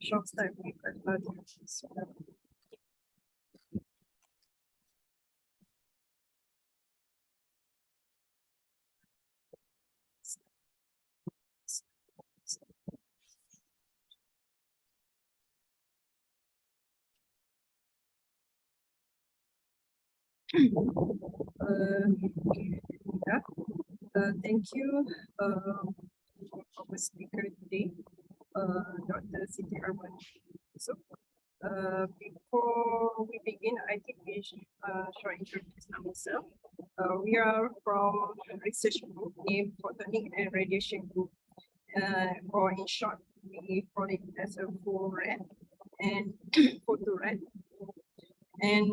Short time with advantages. Thank you for our speaker today, Dr. Harwani. So, before we begin, I think we should introduce ourselves. We are from a research group named Photonic and Radiation Group, or in short, we call it as a PHORAD and PhotoRad. And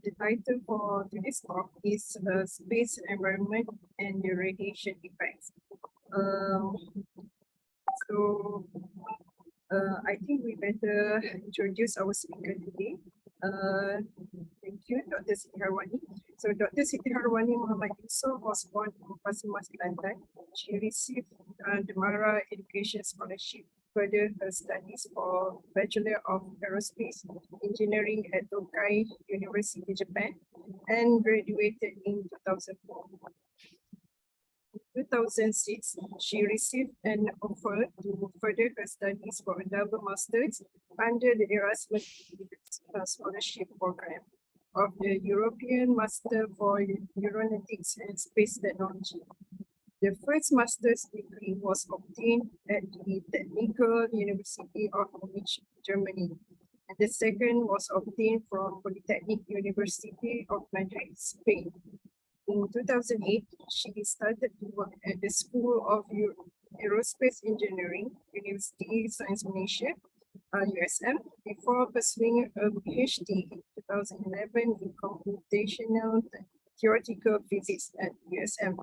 the title for today's talk is Space Environment and the Radiation Effects. I think we better introduce our speaker today. Thank you, Dr. Harwani. So Dr. Harwani USM was born in Pasir Mas, Kelantan. She received the Mara Education Scholarship, further her studies for Bachelor of Aerospace Engineering at Tokai University, Japan, and graduated in 2004. In 2006, she received an offer to further her studies for a double master's under the Erasmus Scholarship Program of the European Master for Aeronautics and Space Technology. The first master's degree was obtained at the Technical University of Munich, Germany, and the second was obtained from Polytechnic University of Madrid, Spain. In 2008, she started to work at the School of Aerospace Engineering, University Science Malaysia, USM, before pursuing a PhD in 2011 in computational theoretical physics at USM.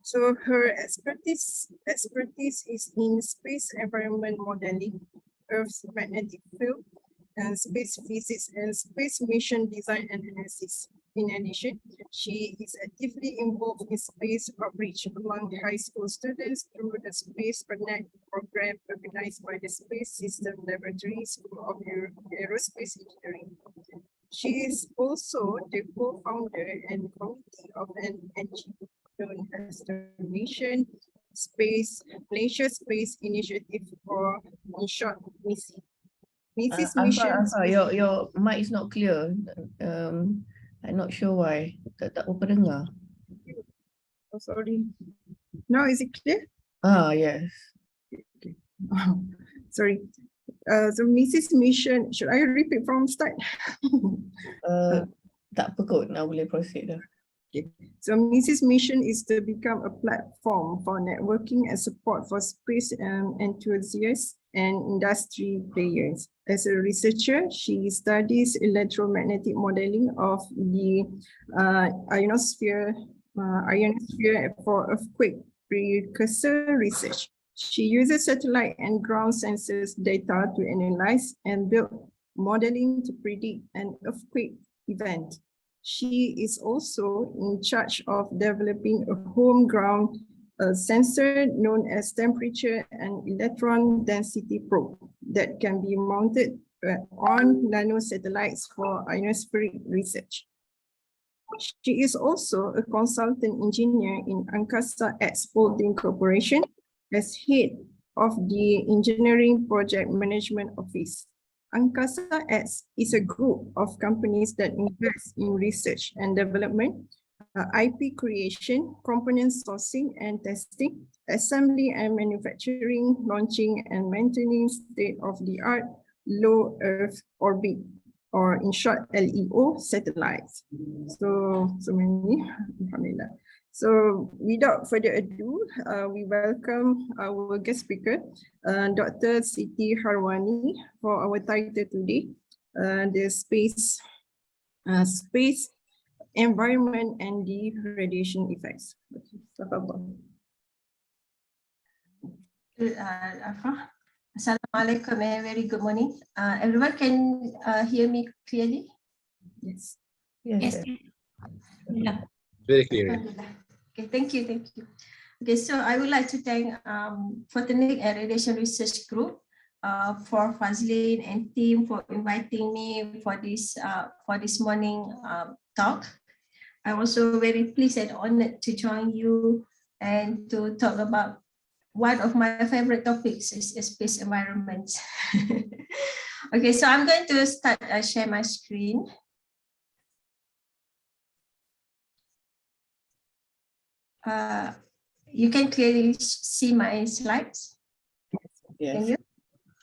So her expertise is in space environment modeling, Earth's magnetic field, and space physics and space mission design and analysis. In addition, she is actively involved in space outreach among high school students through the Space Connect program organized by the Space System Laboratory School of Aerospace Engineering. She is also the co-founder and committee of an NGO known as the Malaysia Space Initiative, or in short, MISI. MISI's mission. Your mic is not clear. I'm not sure why. Tak dengar. Oh, sorry. Now is it clear? Yes. Okay. Sorry. So Mrs. Mission, should I repeat from start? Tak apa kot, nak boleh proceed dah. Okay. So Mrs. Mission is to become a platform for networking and support for space enthusiasts and industry players. As a researcher, she studies electromagnetic modeling of the ionosphere for earthquake precursor research. She uses satellite and ground sensors data to analyze and build modeling to predict an earthquake event. She is also in charge of developing a home ground sensor known as temperature and electron density probe that can be mounted on nanosatellites for ionospheric research. She is also a consultant engineer in Angkasa X Holding Corporation as head of the Engineering Project Management Office. Angkasa X is a group of companies that invest in research and development, IP creation, component sourcing and testing, assembly and manufacturing, launching and maintaining state-of-the-art low Earth orbit, or in short, LEO satellites. So many, alhamdulillah. So without further ado, we welcome our guest speaker, Dr. Harwani, for our title today, the space environment and the radiation effects. Assalamualaikum, very good morning. Everyone can hear me clearly? Yes. Yes. Yeah. Very clear. Okay, thank you. Okay, so I would like to thank Photonic and Radiation Research Group for Fazlin and team for inviting me for this morning talk. I'm also very pleased and honored to join you and to talk about one of my favorite topics is space environment. Okay, so I'm going to start share my screen. You can clearly see my slides. Yes. Can you?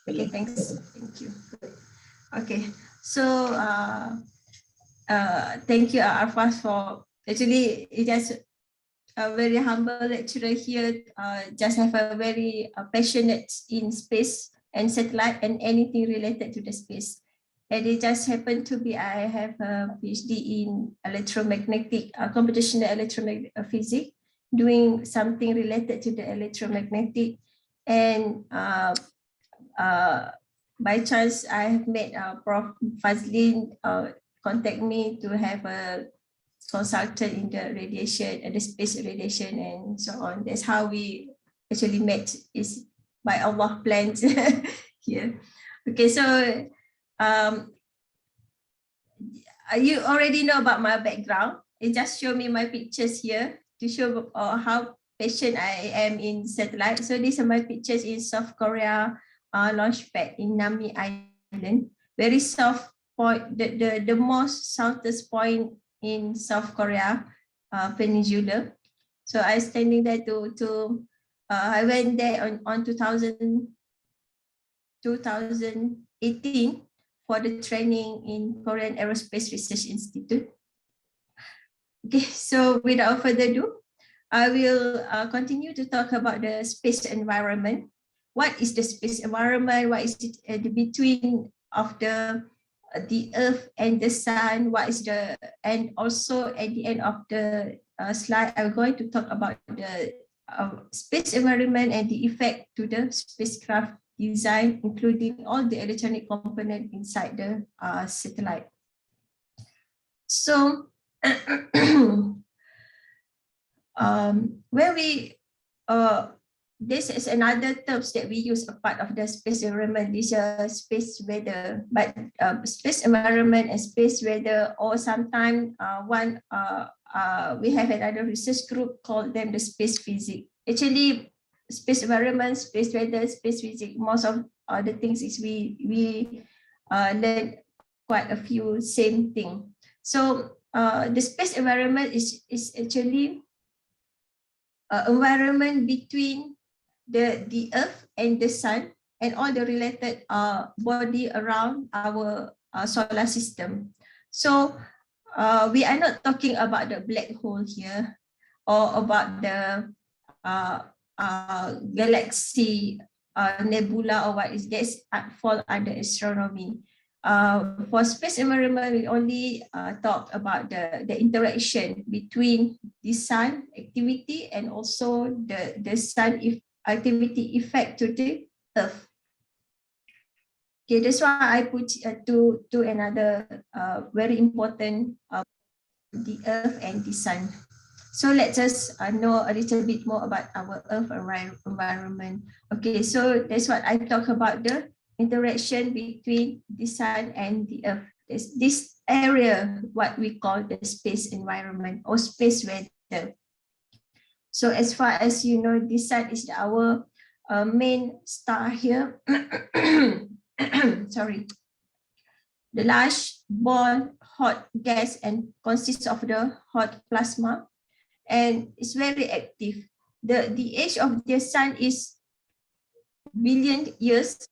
Okay, thanks. Thank you. Okay, so thank you, Arfas, for actually it just a very humble lecturer here. Just have a very passionate in space and satellite and anything related to the space. And it just happened to be I have a PhD in electromagnetic computational electromagnetic physics, doing something related to the electromagnetic, and by chance I have met Prof. Fazlin contact me to have a consultant in the radiation and the space radiation and so on. That's how we actually met, is by Allah plans here. Okay, so you already know about my background. It just show me my pictures here to show how patient I am in satellite. So these are my pictures in South Korea launch pad in Nami Island. Very soft point, the most southest point in South Korea peninsula. So I standing there I went there on 2018 for the training in Korean Aerospace Research Institute. Okay, so without further ado, I will continue to talk about the space environment. What is the space environment? What is it between of the Earth and the Sun? What is and also at the end of the slide, I'm going to talk about the space environment and the effect to the spacecraft design, including all the electronic component inside the satellite. So, where we this is another terms that we use a part of the space environment. This space weather, but space environment and space weather, or sometimes we have another research group called them the space physics. Actually, space environment, space weather, space physics, most of the things is we learn quite a few same thing. So the space environment is actually environment between the Earth and the Sun and all the related body around our solar system. So we are not talking about the black hole here or about the galaxy nebula or what is that fall under astronomy. For space environment, we only talk about the interaction between the sun activity and also the sun activity effect to the Earth. Okay, that's why I put to another very important the Earth and the Sun. So let's just know a little bit more about our Earth environment. Okay, so that's what I talk about, the interaction between the Sun and the Earth. This area, what we call the space environment or space weather. So as far as you know, the Sun is our main star here. Sorry. The large ball hot gas and consists of the hot plasma, and it's very active. The age of the Sun is billion years,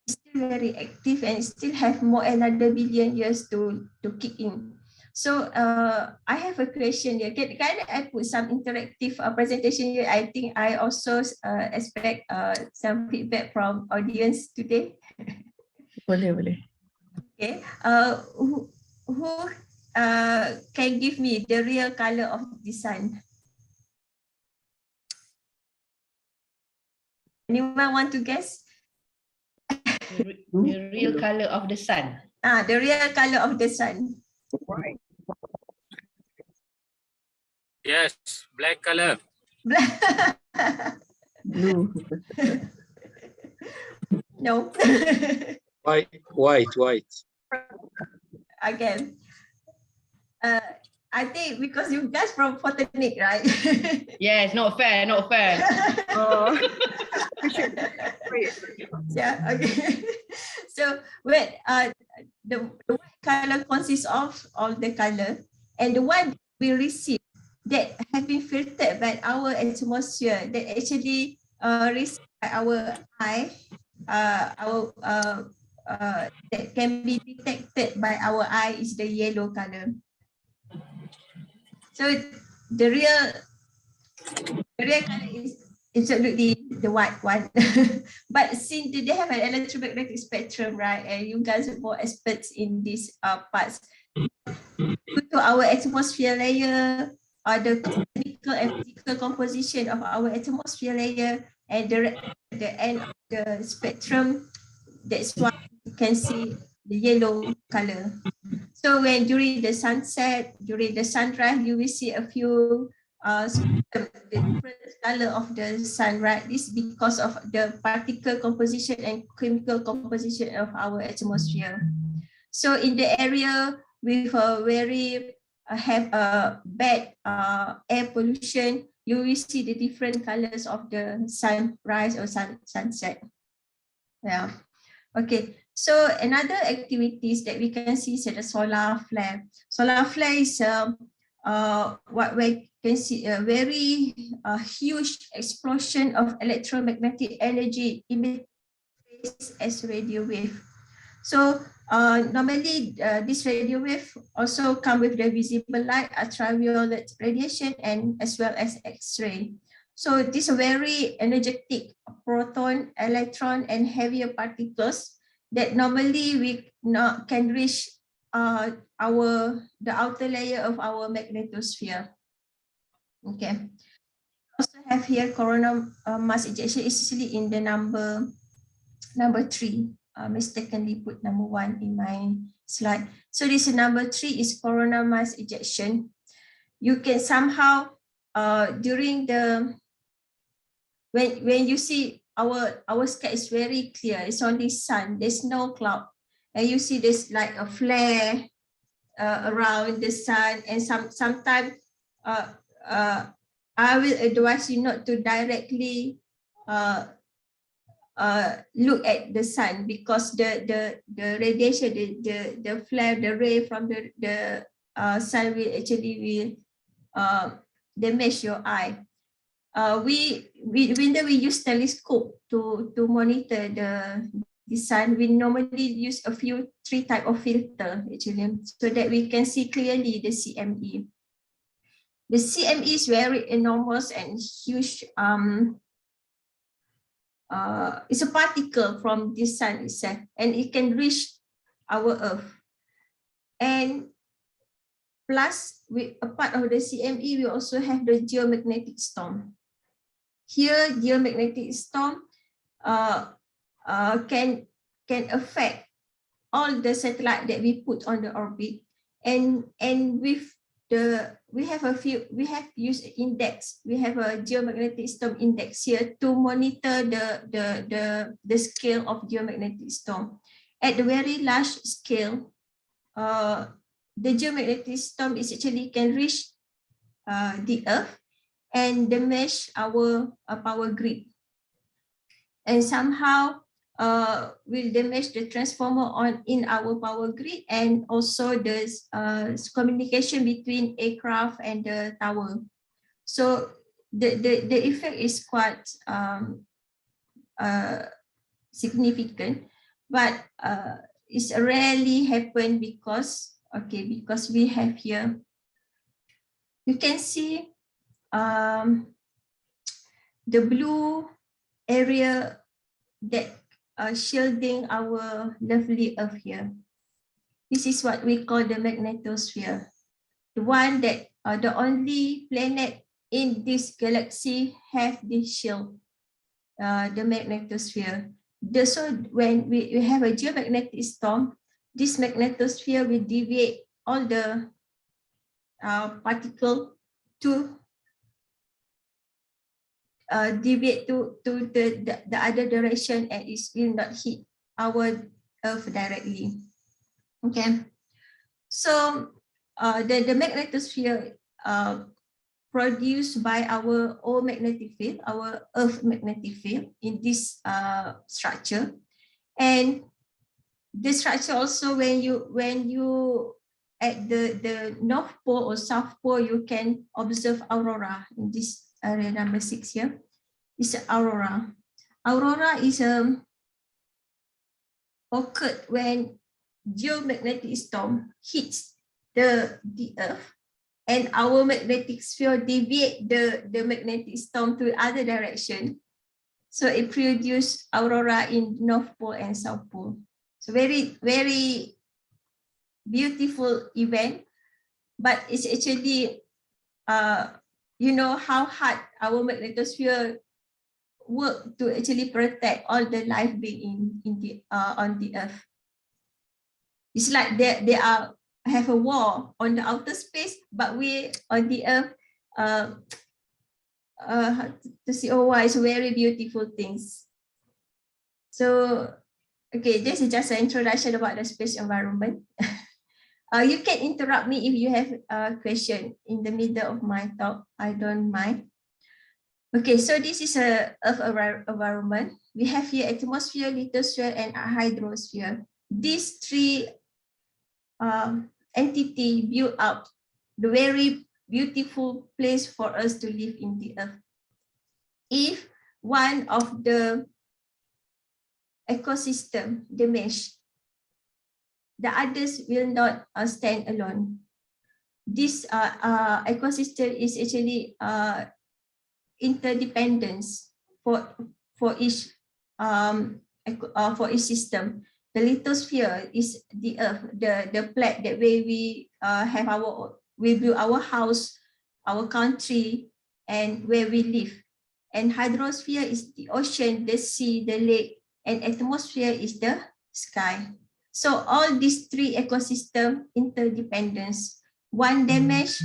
still very active and still have more another billion years to kick in. So I have a question here. Can I put some interactive presentation here? I think I also expect some feedback from audience today. Boleh. Okay. Who can give me the real color of the Sun? Anyone want to guess? The real color of the Sun. The real color of the Sun. Right. Yes, black color. Blue. No. White. Again. I think because you guys from Photonic, right? Yeah, it's not fair, not fair. Oh, we should wait. Yeah, okay. So when the white color consists of all the color, and the one we receive that have been filtered by our atmosphere that actually received by our eye, that can be detected by our eye is the yellow color. So the real color is absolutely the white one. But since they have an electromagnetic spectrum, right, and you guys are more experts in these parts, due to our atmosphere layer, the chemical and physical composition of our atmosphere layer, and the end of the spectrum, that's why you can see the yellow color. So when during the sunset, during the sunrise, you will see a few the different color of the sun, right? This is because of the particle composition and chemical composition of our atmosphere. So in the area with a very have a bad air pollution, you will see the different colors of the sunrise or sunset. Yeah. Okay. So another activities that we can see is the solar flare. Solar flare is what we can see a very huge explosion of electromagnetic energy emitted as radio wave. So normally this radio wave also come with the visible light, ultraviolet radiation, and as well as X-ray. So these are very energetic proton, electron, and heavier particles that normally we can reach the outer layer of our magnetosphere. Okay. Also have here coronal mass ejection, especially in the number 3. Mistakenly put number 1 in my slide. So this number 3 is coronal mass ejection. You can somehow during the when you see our sky is very clear, it's only sun, there's no cloud, and you see there's like a flare around the sun, and sometimes I will advise you not to directly look at the sun, because the radiation, the flare, the ray from the sun will actually damage your eye. When we use telescope to monitor the sun, we normally use a few 3 type of filter actually, so that we can see clearly the CME. The CME is very enormous and huge. It's a particle from the sun itself, and it can reach our Earth. And plus, a part of the CME, we also have the geomagnetic storm. Here, geomagnetic storm can affect all the satellite that we put on the orbit, and with we have used index. We have a geomagnetic storm index here to monitor the scale of geomagnetic storm. At the very large scale, the geomagnetic storm is actually can reach the Earth and damage our power grid, and somehow will damage the transformer in our power grid, and also the communication between aircraft and the tower. So the effect is quite significant, but it's rarely happen because we have here, you can see the blue area that shielding our lovely Earth here. This is what we call the magnetosphere. The one that the only planet in this galaxy have this shield, the magnetosphere. So when we have a geomagnetic storm, this magnetosphere will deviate all the particle to deviate to the other direction, and it will not hit our Earth directly. Okay, so the magnetosphere produced by our own magnetic field, our Earth magnetic field in this structure. And the structure also, when you at the North Pole or South Pole, you can observe aurora in this area number 6 here. It's aurora. Aurora is occurred when geomagnetic storm hits the Earth, and our magnetic sphere deviate the magnetic storm to other direction. So it produces aurora in North Pole and South Pole. So very, very beautiful event, but it's actually, you know how hard our magnetosphere work to actually protect all the life being in the on the Earth. It's like they have a war on the outer space, but we on the Earth, to see, oh, wow, it's very beautiful things. So, okay, this is just an introduction about the space environment. You can interrupt me if you have a question in the middle of my talk. I don't mind. Okay, so this is a Earth environment. We have here atmosphere, lithosphere, and a hydrosphere. These three entity build up the very beautiful place for us to live in the Earth. If one of the ecosystem damaged, the others will not stand alone. This ecosystem is actually interdependence for each system. The lithosphere is the Earth, the plate that way we have we build our house, our country, and where we live. And hydrosphere is the ocean, the sea, the lake, and atmosphere is the sky. So all these three ecosystem interdependence. One damage,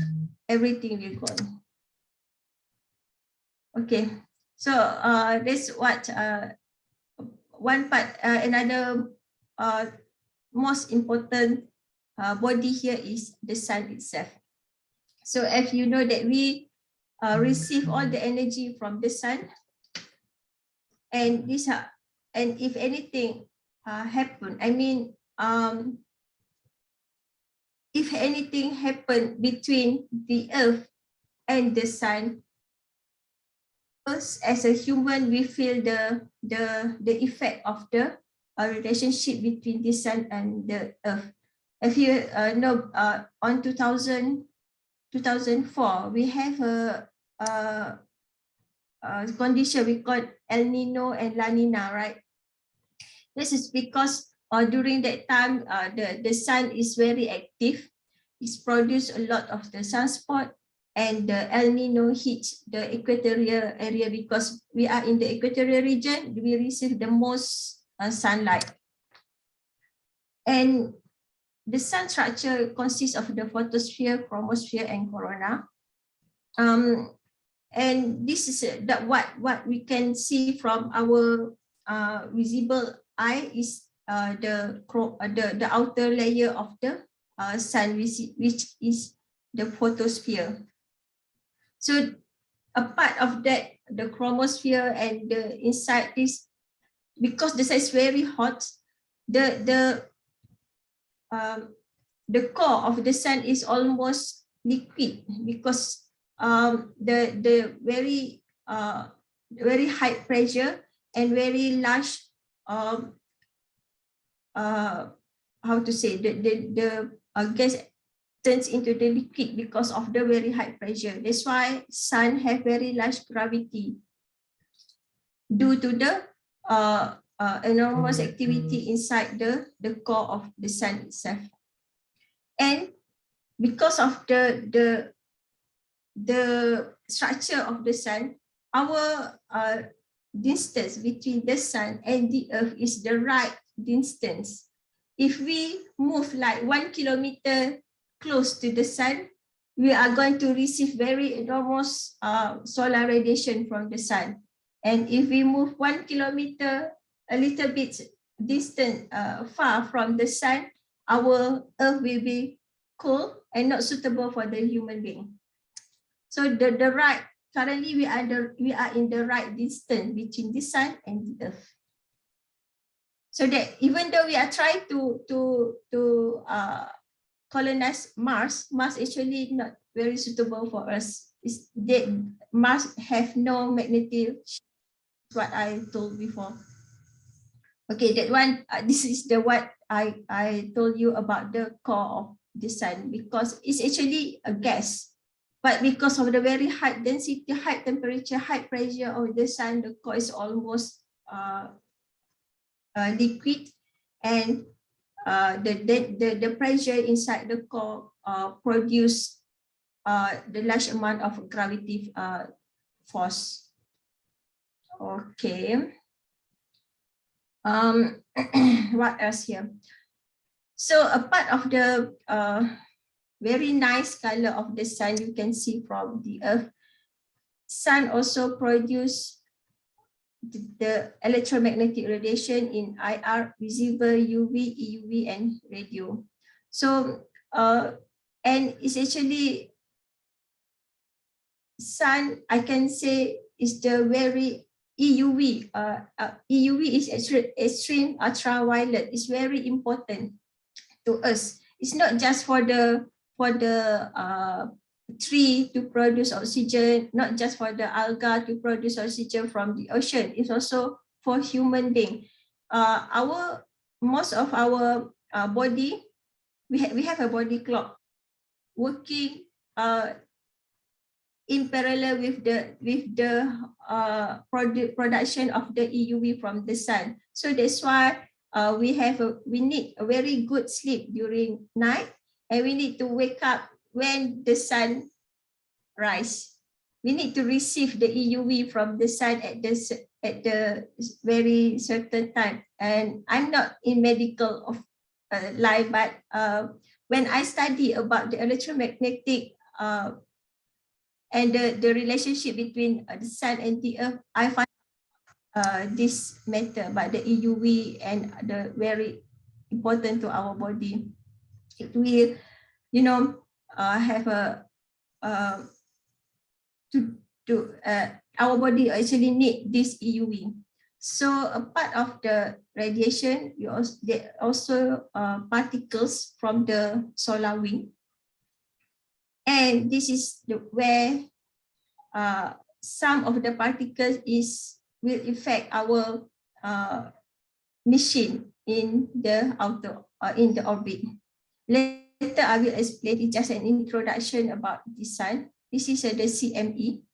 everything will go. Okay, so that's what one part. Another most important body here is the sun itself. So if you know that we receive all the energy from the sun, and this and if anything happen, I mean, if anything happen between the Earth and the sun, us as a human, we feel the effect of the relationship between the sun and the Earth. If you know, on 2004, we have a condition we call El Nino and La Nina, right? This is because during that time, the sun is very active. It's produced a lot of the sunspot, and the El Nino hits the equatorial area because we are in the equatorial region. We receive the most sunlight. And the sun structure consists of the photosphere, chromosphere, and corona. And this is what we can see from our visible eye is the outer layer of the sun, which is the photosphere. So a part of that, the chromosphere and the inside this, because the sun is very hot, the core of the sun is almost liquid because the very high pressure and very large how to say, the gas turns into the liquid because of the very high pressure. That's why sun have very large gravity due to the enormous activity inside the core of the sun itself. And because of the structure of the sun, our distance between the sun and the Earth is the right distance. If we move like 1 kilometer close to the sun, we are going to receive very enormous solar radiation from the sun. And if we move 1 kilometer, a little bit distant, far from the sun, our Earth will be cold and not suitable for the human being. So currently we are in the right distance between the sun and the Earth. So that even though we are trying to colonize Mars actually not very suitable for us. Mars have no magnetic, what I told before. Okay, that one, this is the what I told you about the core of the sun, because it's actually a gas. But because of the very high density, high temperature, high pressure of the sun, the core is almost liquid, and the pressure inside the core produce the large amount of gravity force. Okay. What else here? So a part of the very nice color of the sun you can see from the Earth. Sun also produce the electromagnetic radiation in IR, visible, UV, EUV, and radio. So and it's actually sun, I can say, is the very EUV. EUV is extreme ultraviolet. It's very important to us. It's not just for the tree to produce oxygen, not just for the algae to produce oxygen from the ocean. It's also for human being. Most of our body, we have a body clock working in parallel with the production of the EUV from the sun. So that's why we need a very good sleep during night, and we need to wake up when the sun rise. We need to receive the EUV from the sun at the very certain time. And I'm not in medical line, but when I study about the electromagnetic and the relationship between the sun and the Earth, I find this matter about the EUV and the very important to our body. It will, have a our body actually need this EUV. So a part of the radiation, there also particles from the solar wind. And this is where some of the particles will affect our machine in the orbit. Later I will explain. It's just an introduction about the sun. This is the CME,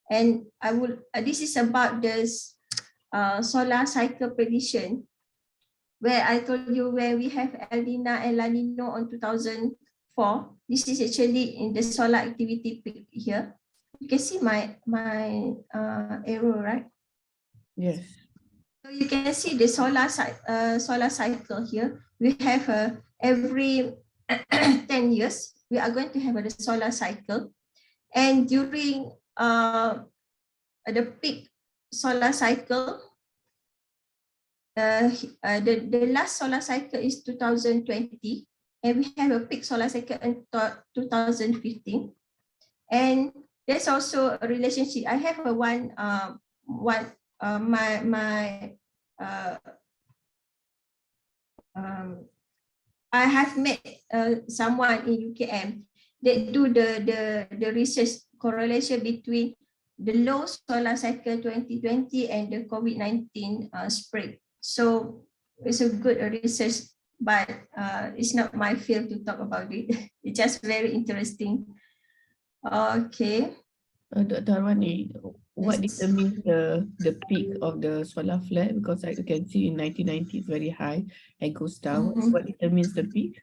and this is about the solar cycle prediction, where I told you where we have El Nino and La Nino on 2004. This is actually in the solar activity peak here. You can see my arrow, right? Yes. So you can see the solar cycle here. We have every 10 years, we are going to have a solar cycle. And during the peak solar cycle, the last solar cycle is 2020, and we have a peak solar cycle in 2015. And there's also a relationship. I have I have met someone in UKM that do the research correlation between the low solar cycle 2020 and the COVID-19 spread. So it's a good research, but it's not my field to talk about it. It's just very interesting. Okay. Dr. Harwani, what determines the peak of the solar flare? Because I can see in 1990 it's very high and goes down. What determines the peak?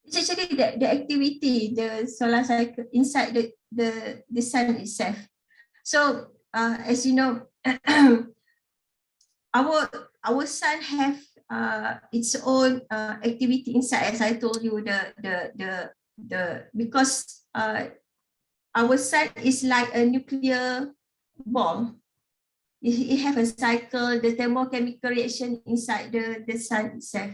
It's actually the activity, the solar cycle inside the sun itself. So as you know, our sun have its own activity inside. As I told you, the because our sun is like a nuclear bomb. It have a cycle, the thermochemical reaction inside the sun itself.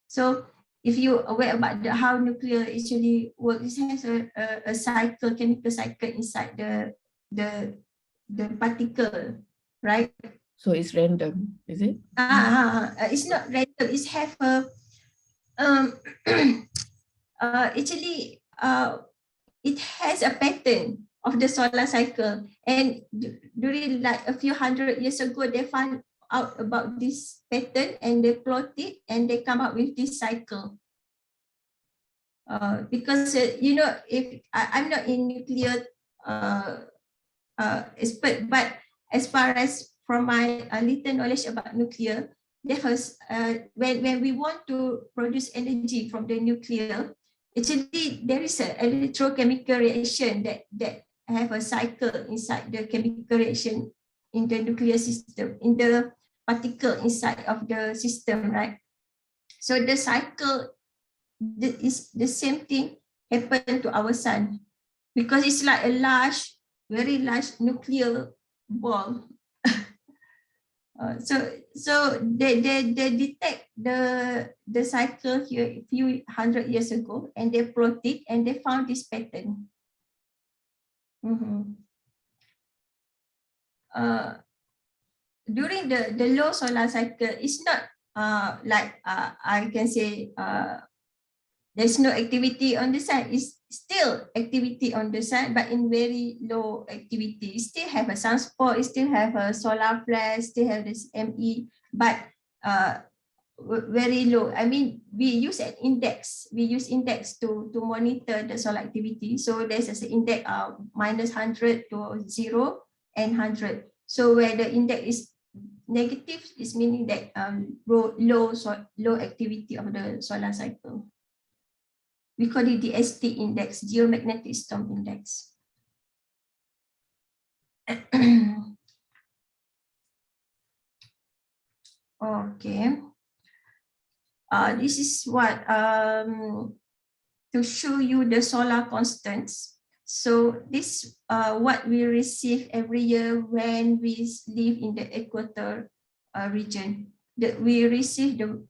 So if you aware about how nuclear actually works, it has a cycle, chemical cycle inside the particle, right? So it's random, is it? It's not random. It have a actually it has a pattern of the solar cycle, and during like a few hundred years ago, they found out about this pattern and they plot it and they come up with this cycle. Because you know, if I'm not in nuclear expert, but as far as from my little knowledge about nuclear, there was when we want to produce energy from the nuclear, actually there is an electrochemical reaction that have a cycle inside the chemical reaction in the nuclear system, in the particle inside of the system, right? So the cycle is the same thing happen to our sun, because it's like a large, very large nuclear bomb. So they detect the cycle here a few hundred years ago, and they plot it and they found this pattern. During the low solar cycle, it's not like I can say there's no activity on the sun. It's still activity on the sun, but in very low activity. You still have a sunspot, you still have a solar flash, still have this ME, but very low. I mean, we use an index. We use index to monitor the solar activity. So there's an index of -100 to 0 and 100. So where the index is negative, is meaning that low activity of the solar cycle. We call it the ST index, geomagnetic storm index. Okay. This is what to show you the solar constants. So this what we receive every year when we live in the equator region. We receive the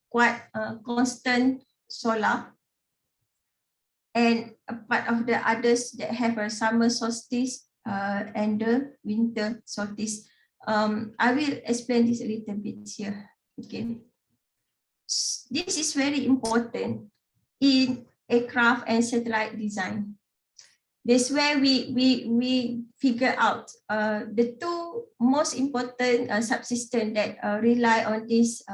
quite constant solar. And a part of the others that have a summer solstice and the winter solstice. I will explain this a little bit here. Okay. This is very important in aircraft and satellite design. This is where we figure out the two most important subsystems that rely on this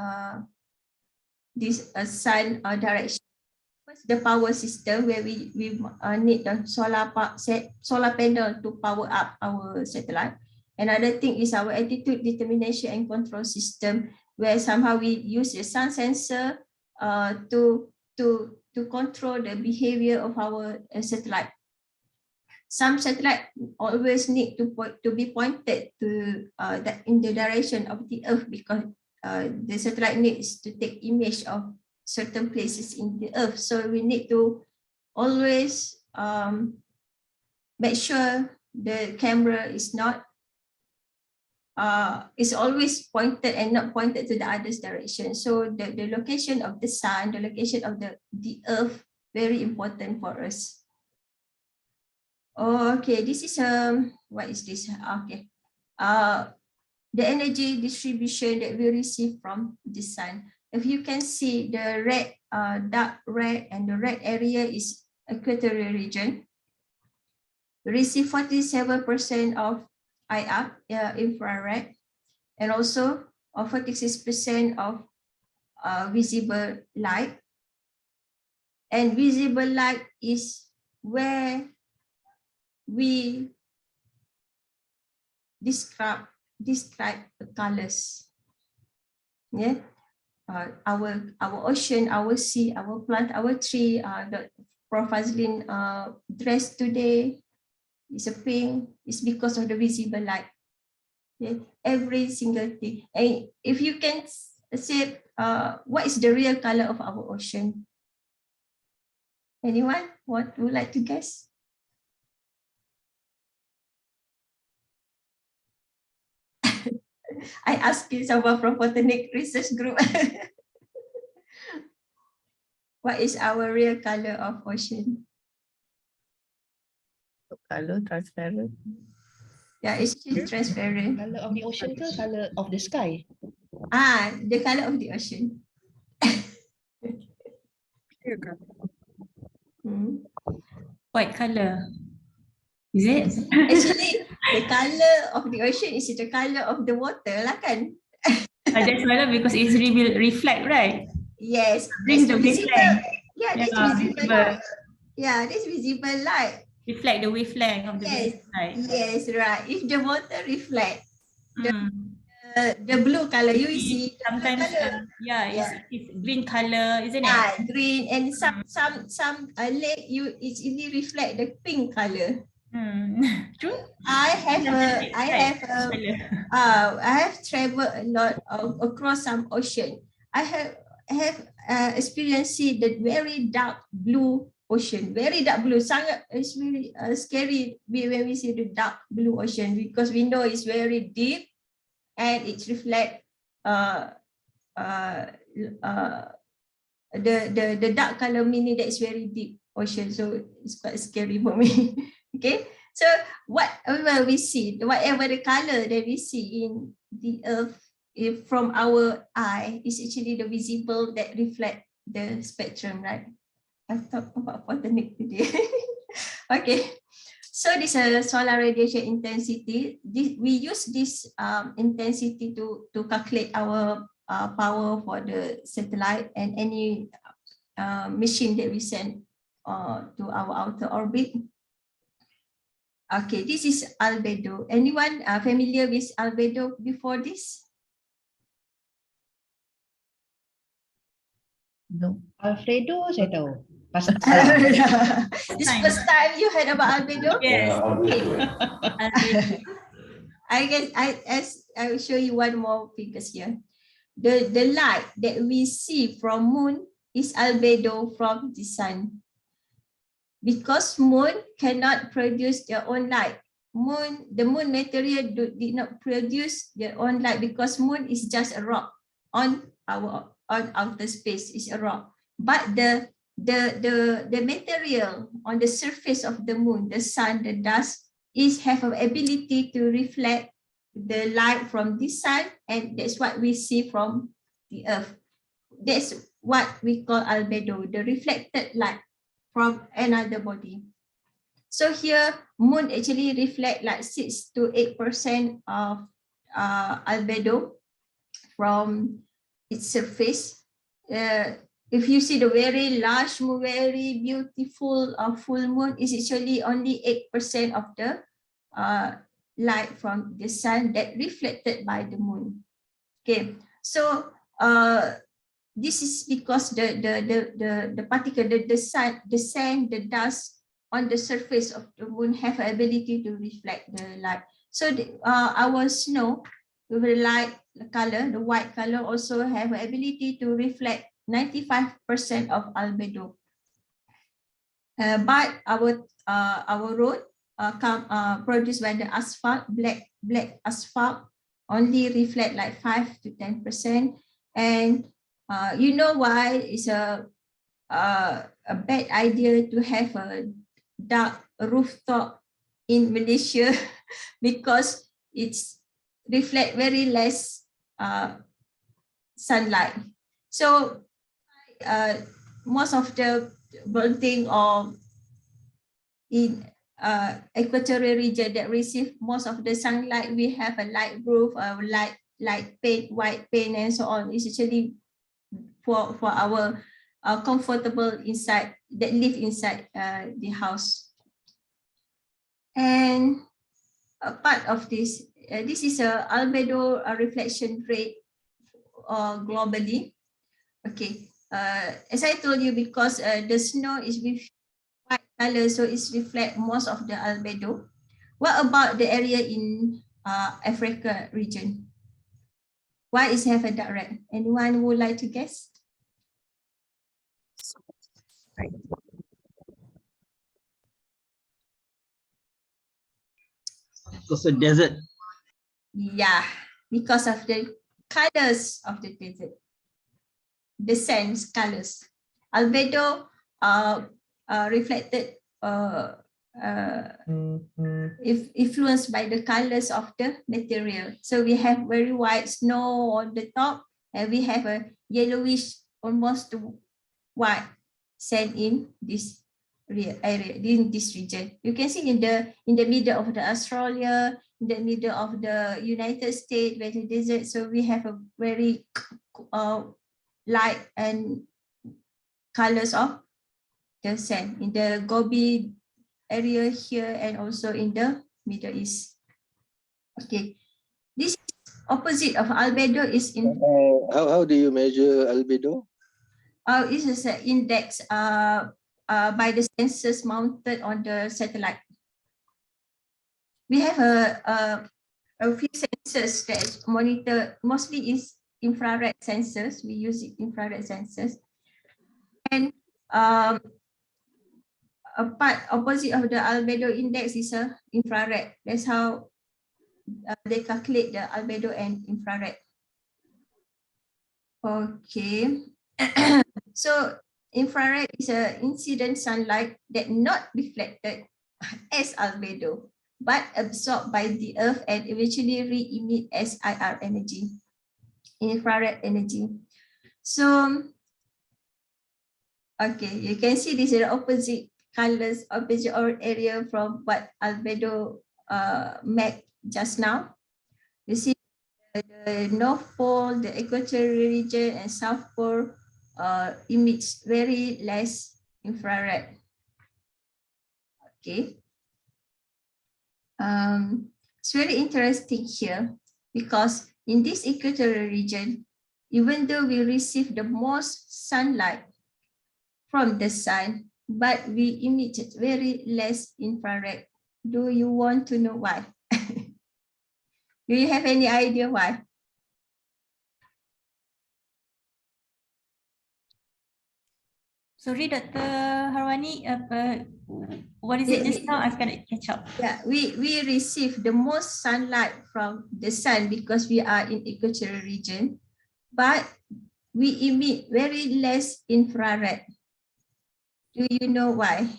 sun direction. The power system, where we need the solar panel to power up our satellite. Another thing is our altitude determination and control system, where somehow we use the sun sensor to control the behavior of our satellite. Some satellite always need to be pointed to in the direction of the Earth, because the satellite needs to take image of certain places in the Earth. So we need to always make sure the camera is not is always pointed and not pointed to the other direction. So the location of the sun, the location of the Earth, very important for us. Okay, this is what is this? Okay, the energy distribution that we receive from the sun. If you can see, the red, dark red, and the red area is equatorial region. We receive 47% of IR, infrared, and also 46% of visible light. And visible light is where we describe the colors. Yeah. Our ocean, our sea, our plant, our tree, the Profazlin dress today is a pink. It's because of the visible light. Okay? Every single thing. And if you can say what is the real color of our ocean? Anyone would like to guess? I asked someone from Botanic Research Group. What is our real color of ocean? Color transparent. Yeah, it's still transparent. Color of the ocean ke color of the sky? The color of the ocean. Clear kan? Hmm. White color. Is it? Actually, the color of the ocean is the color of the water lah kan? That's why because it's reflect, right? Yes, Brings that's the visible. wavelength. Yeah, that's Yeah, visible visible. light. Yeah, that's visible light. Reflect the wavelength of the Yes, light. yes, right. If the water reflect Mm. the blue color, you see the blue Sometimes, color. it's green color, isn't it? Green, and some lake it's really reflect the pink color. True. I have traveled a lot across some ocean. I have experienced the very dark blue ocean, very dark blue. It's really scary when we see the dark blue ocean, because we know it's very deep and it reflect the dark color, meaning that it's very deep ocean. So it's quite scary for me. Okay. So whatever we see, whatever the color that we see in the earth, from our eye, is actually the visible that reflect the spectrum, right? I talked about photonic today. Okay. So this solar radiation intensity, we use this intensity to calculate our power for the satellite and any machine that we send to our outer orbit. Okay, this is albedo. Anyone familiar with albedo before this? No. Alfredo saya tahu. Pasal This first time you heard about albedo? Yes. I will show you one more figures here. The light that we see from moon is albedo from the sun. Because moon cannot produce their own light. The moon material did not produce their own light, because moon is just a rock on outer space, is a rock. But the material on the surface of the moon, the sun, the dust, have an ability to reflect the light from this side, and that's what we see from the earth. That's what we call albedo, the reflected light from another body. So here, moon actually reflect like 6 to 8% of albedo from its surface. If you see the very large moon, very beautiful full moon, is actually only 8% of the light from the sun that reflected by the moon. Okay, so this is because the particle, the sand, the dust on the surface of the moon have an ability to reflect the light. So our snow with the light color, the white color, also have an ability to reflect 95% of albedo. But our road produced by the asphalt, black asphalt, only reflect like 5 to 10%, and you know why it's a bad idea to have a dark rooftop in Malaysia? Because it's reflect very less sunlight. So most of the building or in equatorial region that receive most of the sunlight, we have a light roof, light paint, white paint, and so on. It's actually for our comfortable inside, that live inside the house. And a part of this, this is a albedo reflection rate globally. Okay, as I told you, because the snow is with white color, so it's reflect most of the albedo. What about the area in Africa region? Why is have a dark red? Anyone would like to guess? Right. also desert. Yeah, because of the colors of the desert, the sand's colors. Albedo reflected if influenced by the colors of the material. So we have very white snow on the top, and we have a yellowish, almost white sand in this area, in this region. You can see in the middle of the Australia, in the middle of the United States, where the desert. So we have a very light and colors of the sand in the Gobi area here, and also in the Middle East. Okay, this opposite of albedo is in. How do you measure albedo? It is an index by the sensors mounted on the satellite. We have a few sensors that monitor, mostly is infrared sensors. We use infrared sensors, and a part opposite of the albedo index is a infrared. That's how they calculate the albedo and infrared. Okay. So infrared is an incident sunlight that not reflected as albedo, but absorbed by the earth and eventually re-emit as IR energy, infrared energy. So, okay, you can see this is the opposite colors, opposite area from what albedo made just now. You see the North Pole, the equatorial region, and South Pole emits very less infrared. Okay. It's very interesting here because in this equatorial region, even though we receive the most sunlight from the sun, but we emitted very less infrared. Do you want to know why? Do you have any idea why? Sorry, Dr. Harwani, what is it just now? I cannot catch up. Yeah, we receive the most sunlight from the sun because we are in equatorial region, but we emit very less infrared. Do you know why?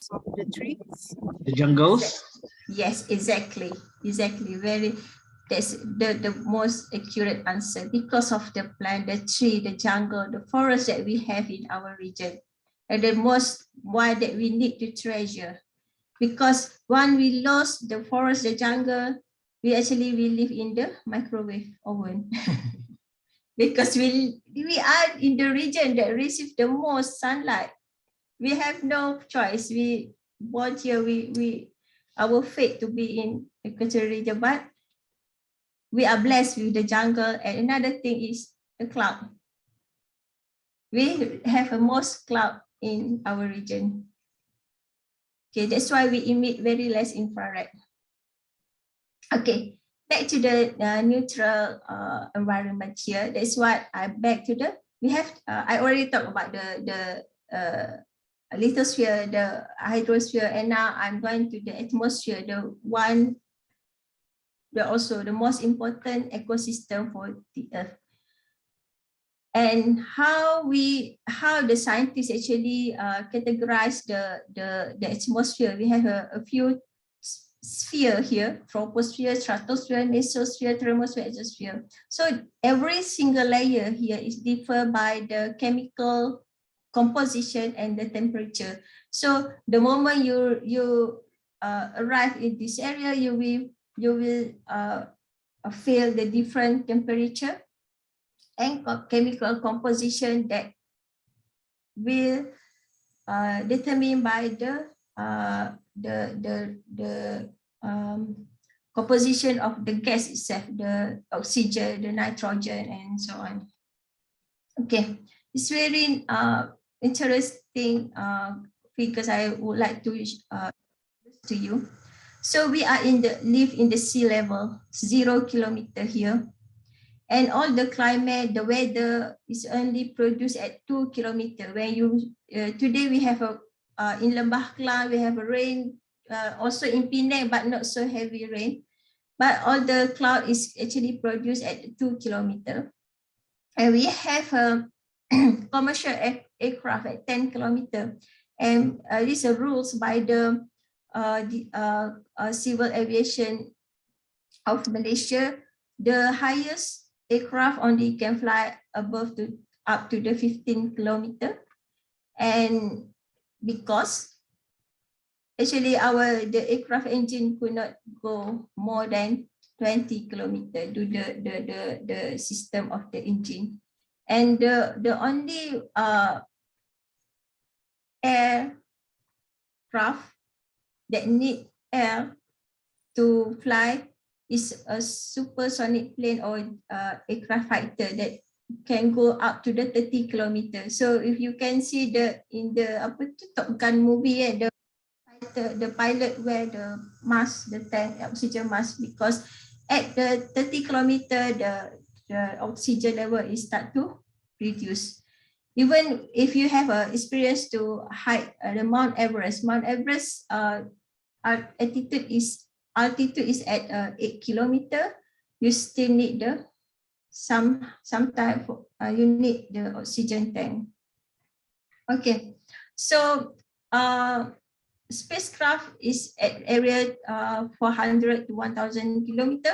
So the trees. The jungles. Yes, exactly. That's the most accurate answer, because of the plant, the tree, the jungle, the forest that we have in our region, and the most one that we need to treasure. Because when we lost the forest, the jungle, we live in the microwave oven. Because we are in the region that receives the most sunlight. We have no choice. We born here, our fate to be in equatorial region, but we are blessed with the jungle. And another thing is the cloud. We have a most cloud in our region. Okay, that's why we emit very less infrared. Okay, back to the neutral environment here. That's what I back to the, we have, I already talked about the lithosphere, the hydrosphere, and now I'm going to the atmosphere, also the most important ecosystem for the Earth. And how the scientists actually categorize the atmosphere. We have a few sphere here: troposphere, stratosphere, mesosphere, thermosphere, exosphere. So every single layer here is differ by the chemical composition and the temperature. So the moment you arrive in this area, you will feel the different temperature and chemical composition that will determined by the composition of the gas itself, the oxygen, the nitrogen, and so on. Okay, it's very interesting figures I would like to you. So we are live in the sea level, 0 kilometer here. And all the climate, the weather is only produced at 2 kilometers. When you today we have in Lembah Klang, we have a rain also in Penang, but not so heavy rain. But all the cloud is actually produced at 2 kilometers. And we have a commercial aircraft at 10 kilometers. And these are rules by the civil aviation of Malaysia. The highest aircraft only can fly above up to the 15 kilometers. And because actually the aircraft engine could not go more than 20 kilometers due to the system of the engine. And the only aircraft that need air to fly is a supersonic plane or aircraft fighter that can go up to the 30 kilometers. So if you can see in the Top Gun movie, the pilot wear the mask, the tank oxygen mask, because at the 30 kilometer the oxygen level is start to reduce. Even if you have experience to hike the Mount Everest, altitude is at 8 kilometer, you still need some type of, you need the oxygen tank. Okay, so spacecraft is at area 400 to 1,000 kilometer,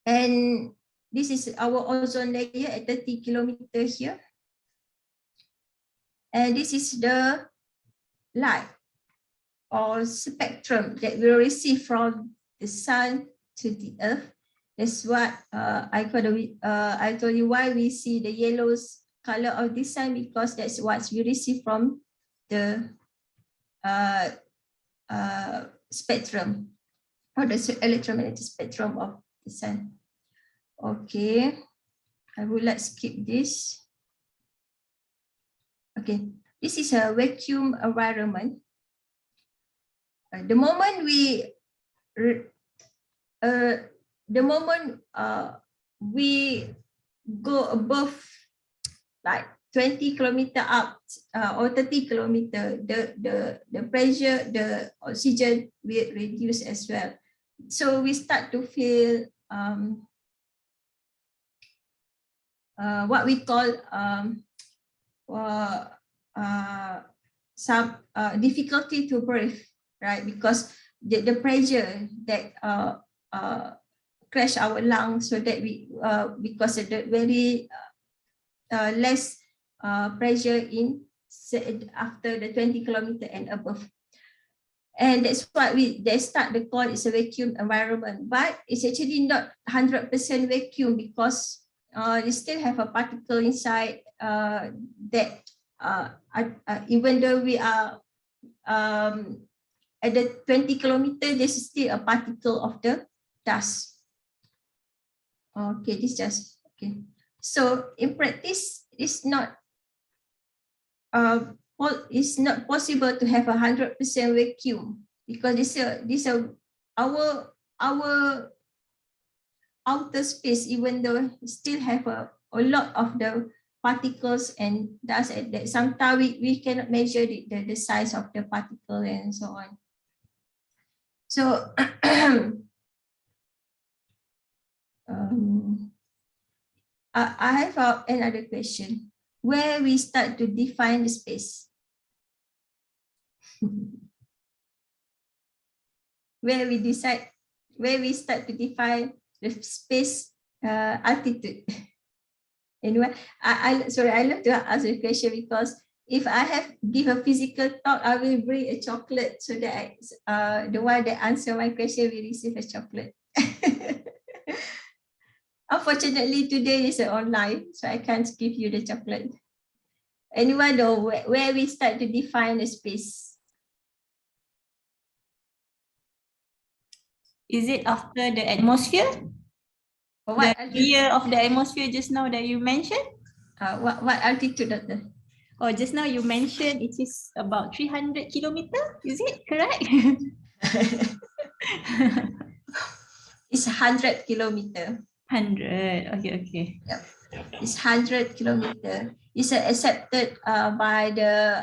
and this is our ozone layer at 30 kilometer here, and this is the light or spectrum that we receive from the sun to the earth. That's what I told you why we see the yellow color of the sun, because that's what we receive from the spectrum or the electromagnetic spectrum of the sun. Okay, I will skip this. Okay, this is a vacuum environment. The moment we go above like 20 kilometer up or 30 kilometer, the pressure, the oxygen will reduce as well. So we start to feel what we call some difficulty to breathe, right? Because the pressure that crash our lungs, so that we because of the very less pressure in after the 20 kilometer and above. And that's what they start the call is a vacuum environment, but it's actually not 100% vacuum, because you still have a particle inside that even though we are at the 20 kilometer, there's still a particle of the dust. Okay, this just okay. So in practice, it's not possible to have 100% vacuum, because this our outer space, even though still have a lot of the particles and dust, that sometimes we cannot measure the size of the particle and so on. So I have another question. Where we start to define the space? Where we start to define the space altitude? Anyway, sorry, I love to ask a question, because if I have give a physical talk, I will bring a chocolate, so that the one that answer my question will receive a chocolate. Unfortunately, today is online, so I can't give you the chocolate. Anyone know where we start to define the space? Is it after the atmosphere? Or what The layer of the atmosphere just now that you mentioned? What altitude, Doctor? Oh, just now you mentioned it is about 300 kilometers. Is it correct? It's 100 kilometer. 100. Okay. Yep. It's 100 kilometer. It's accepted by the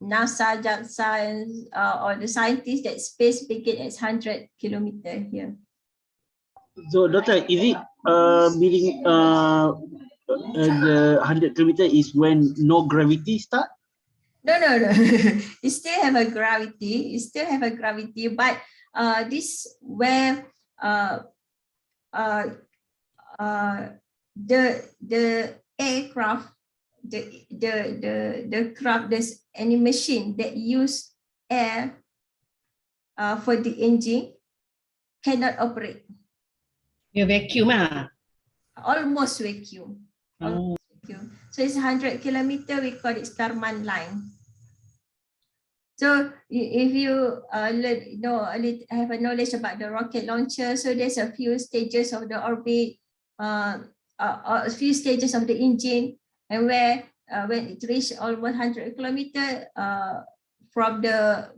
NASA, JAXA, and or the scientists that space begin as 100 kilometers here. So, Doctor, is it meaning the 100 kilometer is when no gravity start? No. It still have a gravity. It still have a gravity, but this where the aircraft, the craft, there's any machine that use air for the engine cannot operate. Your vacuum ah. Almost vacuum. Oh. Almost vacuum. So it's 100 kilometer. We call it Starman line. So if you have a knowledge about the rocket launcher, so there's a few stages of the orbit, a few stages of the engine, and where when it reaches almost 100 kilometer, from the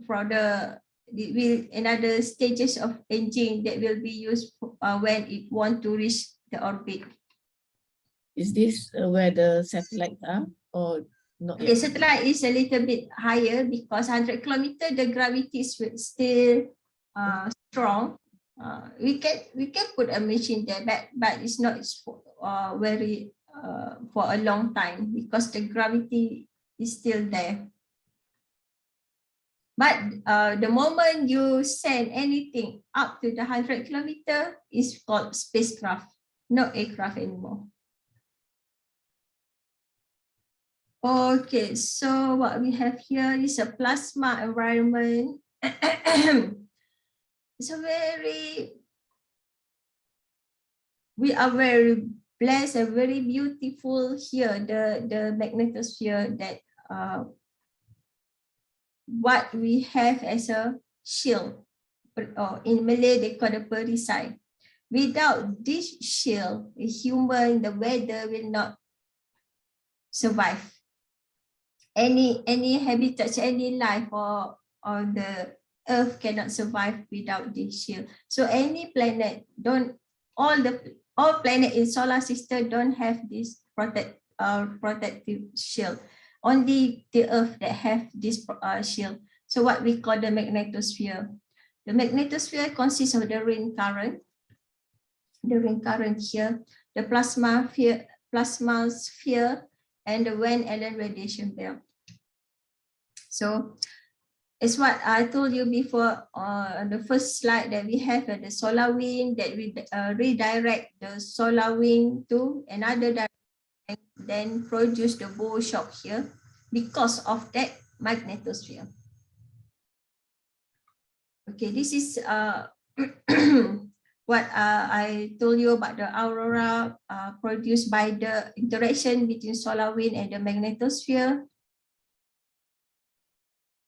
another stages of engine that will be used when it want to reach the orbit. Is this where the satellites are or not The yet? satellite is a little bit higher because 100 kilometer the gravity is still strong. We can put a machine there, but it's not very for a long time because the gravity is still there. But the moment you send anything up to the 100 kilometer is called spacecraft, not aircraft anymore. Okay, so what we have here is a plasma environment. It's a we are very blessed and very beautiful here, the magnetosphere that what we have as a shield, or in Malay they call the perisai. Without this shield, the human, the weather will not survive. Any habitats, any life or the earth cannot survive without this shield. So any planet all planet in solar system don't have this protective shield. Only the earth that have this shield. So what we call the magnetosphere. The magnetosphere consists of the rain current here, the plasma sphere, and the Van Allen radiation belt. So it's what I told you before on the first slide that we have the solar wind that we redirect the solar wind to another direction, then produce the bow shock here because of that magnetosphere. Okay, this is what I told you about the aurora produced by the interaction between solar wind and the magnetosphere.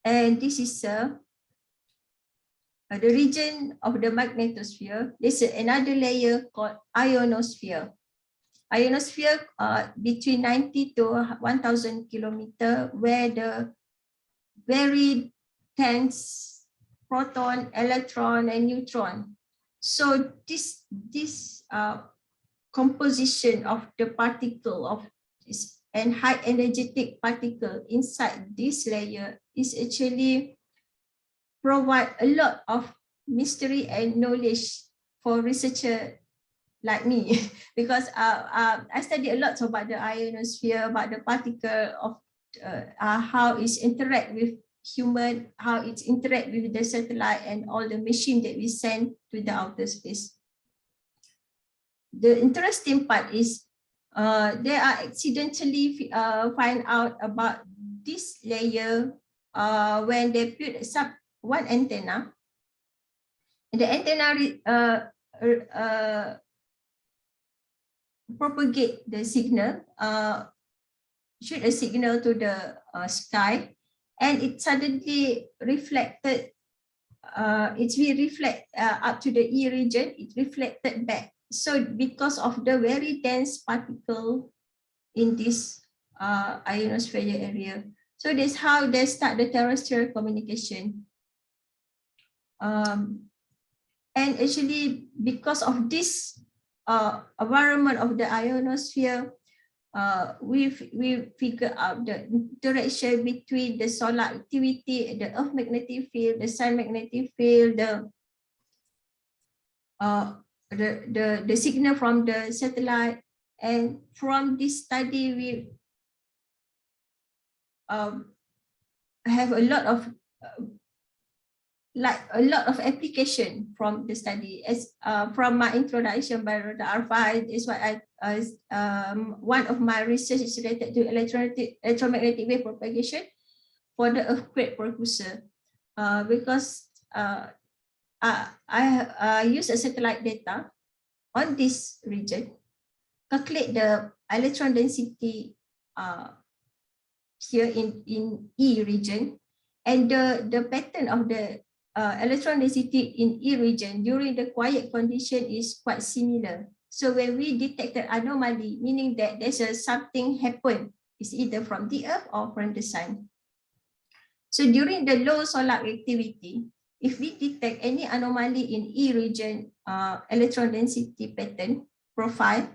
And this is the region of the magnetosphere. There's another layer called ionosphere. Ionosphere between 90 to 1000 kilometers, where the very dense proton, electron, and neutron. So this composition of the particle of this and high energetic particle inside this layer is actually provide a lot of mystery and knowledge for researcher like me because I study a lot about the ionosphere, about the particle of how it interact with human, how it interact with the satellite and all the machine that we send to the outer space. The interesting part is they are accidentally find out about this layer when they put one antenna. And the antenna propagate the signal, shoot a signal to the sky, and it suddenly reflected. It's reflect up to the E region. It reflected back. So because of the very dense particle in this ionosphere area, so that's how they start the terrestrial communication. And actually, because of this environment of the ionosphere, we figure out the interaction between the solar activity, the Earth magnetic field, the Sun magnetic field, the signal from the satellite. And from this study, we have a lot of application from the study. As from my introduction by Dr. Arfa, is what one of my research is related to electromagnetic wave propagation for the earthquake precursor, because I use a satellite data on this region, calculate the electron density here in E region, and the pattern of the electron density in E region during the quiet condition is quite similar. So when we detected anomaly, meaning that there's something happen, it's either from the Earth or from the Sun. So during the low solar activity, if we detect any anomaly in E region electron density pattern profile,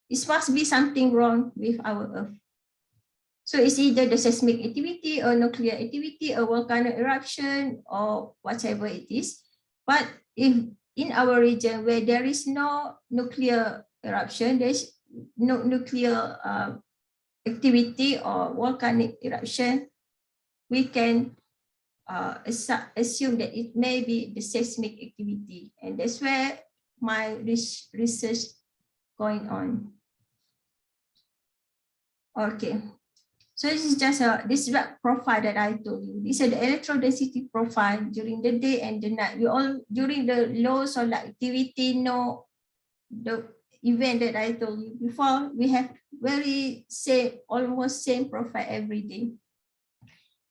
it must be something wrong with our Earth. So it's either the seismic activity or nuclear activity or volcanic eruption or whatever it is. But if in our region where there is no nuclear eruption, there's no nuclear activity or volcanic eruption, we can assume that it may be the seismic activity. And that's where my research going on. Okay. So this is just this profile that I told you. This is the electron density profile during the day and the night. We all during the low solar activity, no, the event that I told you before, we have very almost same profile every day.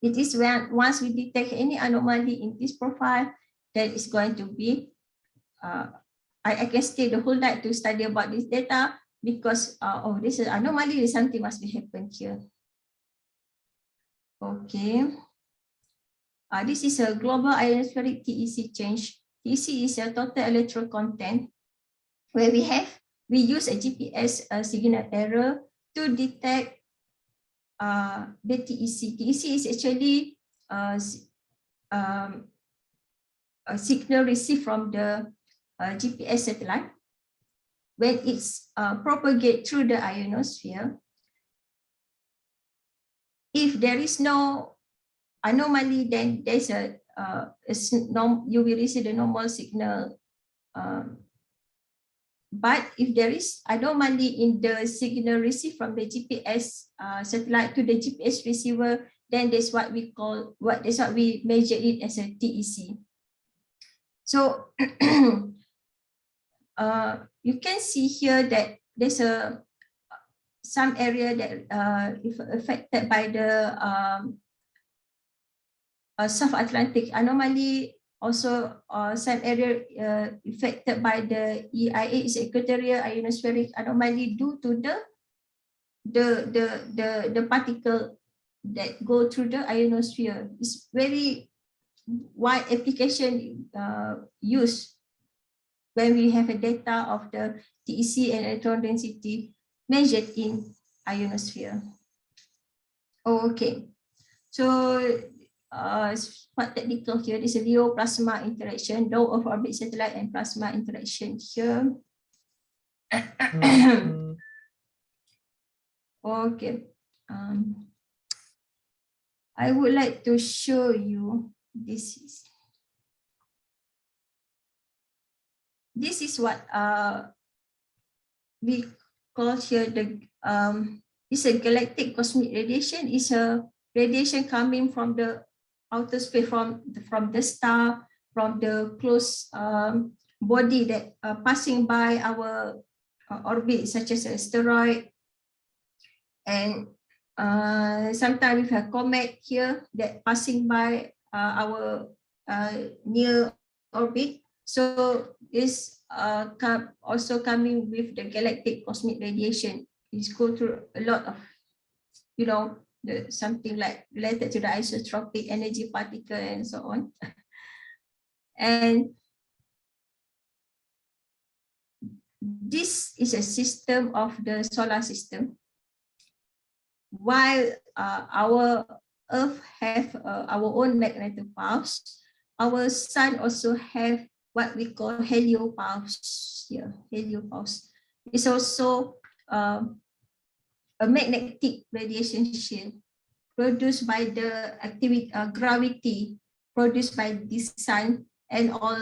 It is when once we detect any anomaly in this profile, that is going to be I can stay the whole night to study about this data because of this anomaly, something must be happened here. Okay. This is a global ionospheric TEC change. TEC is a total electron content where we use a GPS signal error to detect the TEC. TEC is actually a signal received from the GPS satellite. When it's propagate through the ionosphere, if there is no anomaly, then there's you will receive the normal signal. But if there is anomaly in the signal received from the GPS satellite to the GPS receiver, then that's what we measure it as a TEC. So you can see here that there's some area that if affected by the South Atlantic anomaly, also some area affected by the EIA is equatorial ionospheric anomaly due to the particle that go through the ionosphere. It's very wide application used when we have a data of the TEC and electron density measured in ionosphere. Okay, so it's quite technical here. This is a LEO plasma interaction, low of orbit satellite and plasma interaction here. Okay, I would like to show you this is what we call here the it's a galactic cosmic radiation. Is a radiation coming from the outer space, from the star, from the close body that passing by our orbit, such as asteroid, and sometimes we have comet here that passing by our near orbit. So this also coming with the galactic cosmic radiation. It's go through a lot of, something like related to the isotropic energy particle and so on. And this is a system of the solar system. while our Earth have our own magnetopause, our Sun also have what we call heliopause. Here, heliopause is also a magnetic radiation shield produced by the activity gravity produced by the Sun and all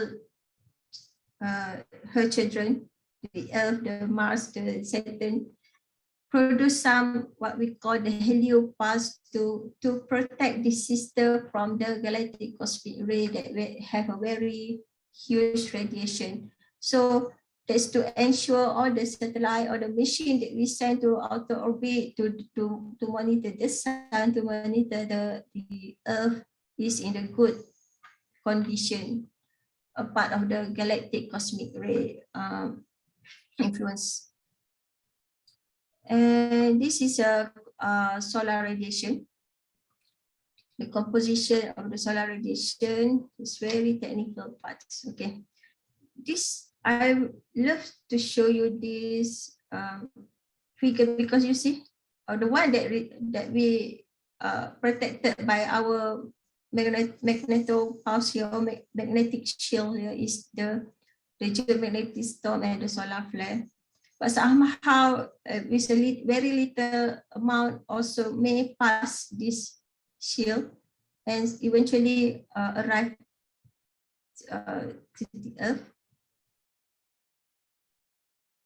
her children, the Earth, the Mars, the Saturn, produce some what we call the heliopause to protect the system from the galactic cosmic ray that have a very huge radiation. So that's to ensure all the satellite or the machine that we send to outer orbit to monitor the Sun, to monitor the Earth is in a good condition, a part of the galactic cosmic ray influence. And this is a solar radiation. The composition of the solar radiation is very technical parts. Okay, this I love to show you this figure because you see, the one that we protected by our magnetopause here, or magnetic shield here, is the geomagnetic storm and the solar flare. But somehow, with a very little amount also may pass this shield and eventually arrive to the Earth.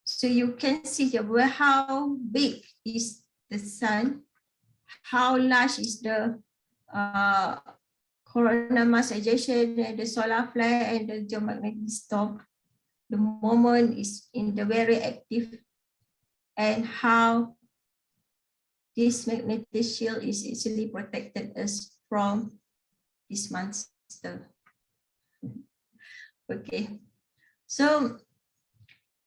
So you can see here how big is the Sun, how large is the coronal mass ejection and the solar flare and the geomagnetic storm. The moment is in the very active, and how this magnetic shield is actually protected us from this monster. Okay, so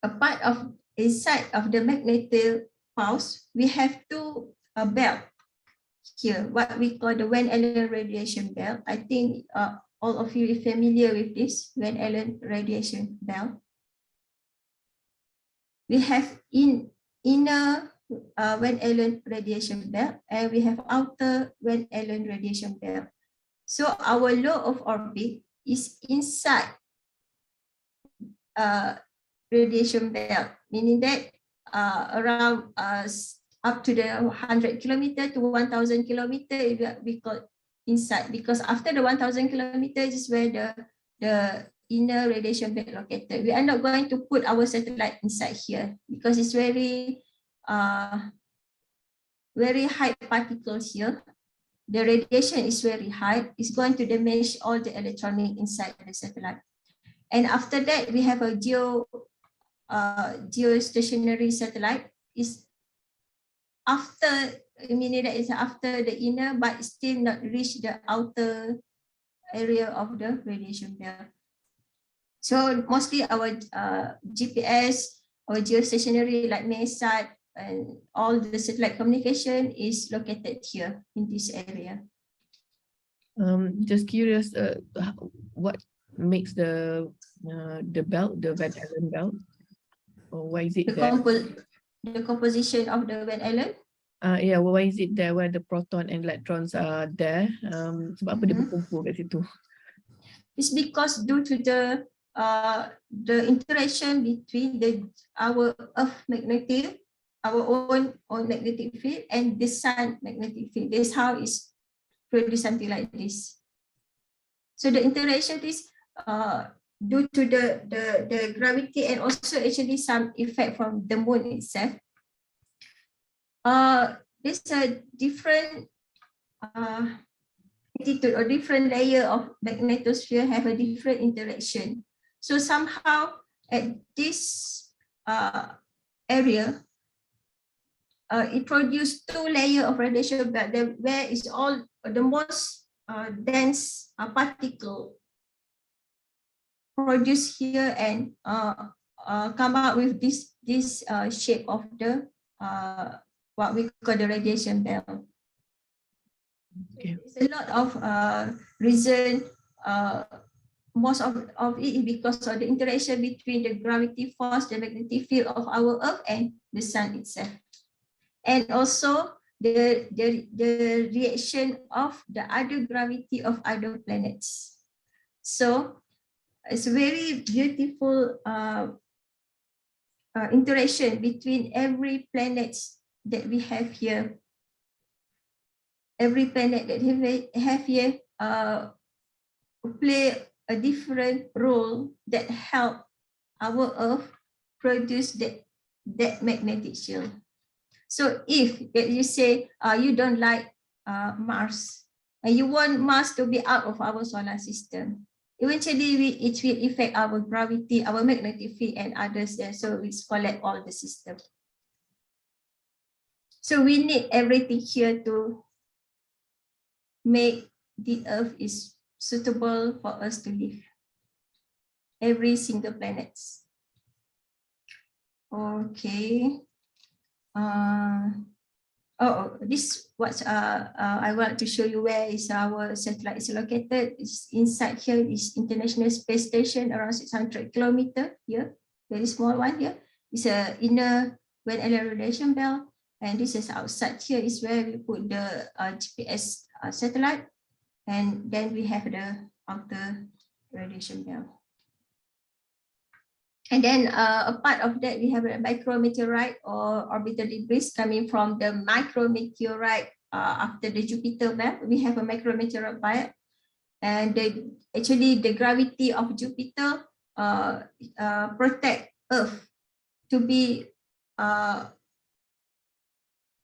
a part of inside of the magnetic pulse, we have two belt here, what we call the Van Allen radiation belt. I think all of you are familiar with this Van Allen radiation belt. We have inner Van Allen radiation belt, and we have outer Van Allen radiation belt. So our low of orbit is inside radiation belt, meaning that around up to the 100 kilometer to 1,000 kilometer, we call inside, because after the 1,000 kilometers is where the inner radiation belt located. We are not going to put our satellite inside here because it's very high particles here. The radiation is very high. It's going to damage all the electronic inside the satellite. And after that, we have a geostationary satellite. Is after, meaning that it's after the inner, but still not reach the outer area of the radiation belt. So mostly our GPS or geostationary like MESAT and all the satellite communication is located here in this area. Just curious, what makes the belt, the Van Allen belt, or why is it there? The composition of the Van Allen. Yeah, why is it there where the proton and electrons are there? Sebab apa dia berkumpul kat situ? It's because due to the interaction between our Earth magnetic, our own magnetic field, and the Sun magnetic field. That's how it's produced something like this. So the interaction is due to the gravity and also actually some effect from the moon itself. There's a different attitude or different layer of magnetosphere have a different interaction. So somehow at this area, it produced two layers of radiation belt where is all the most dense particle produced here and come out with this shape of the what we call the radiation belt. Okay. There's a lot of reason. Most of it is because of the interaction between the gravity force, the magnetic field of our Earth and the Sun itself. And also the reaction of the other gravity of other planets. So it's a very beautiful interaction between every planet that we have here. Every planet that we have here play a different role that help our Earth produce that magnetic shield. So if you say you don't like Mars and you want Mars to be out of our solar system, eventually it will affect our gravity, our magnetic field and others there. So it's collect all the system. So we need everything here to make the Earth is suitable for us to live. Every single planet. Okay. This what I want to show you where is our satellite is located. It's inside here is International Space Station, around 600 kilometers here. Very small one here. It's a inner wind and radiation belt, and this is outside here is where we put the GPS satellite, and then we have the outer radiation belt. And then a part of that, we have a micrometeorite or orbital debris coming from the micrometeorite after the Jupiter belt. We have a micrometeorite belt, and actually the gravity of Jupiter protect Earth to be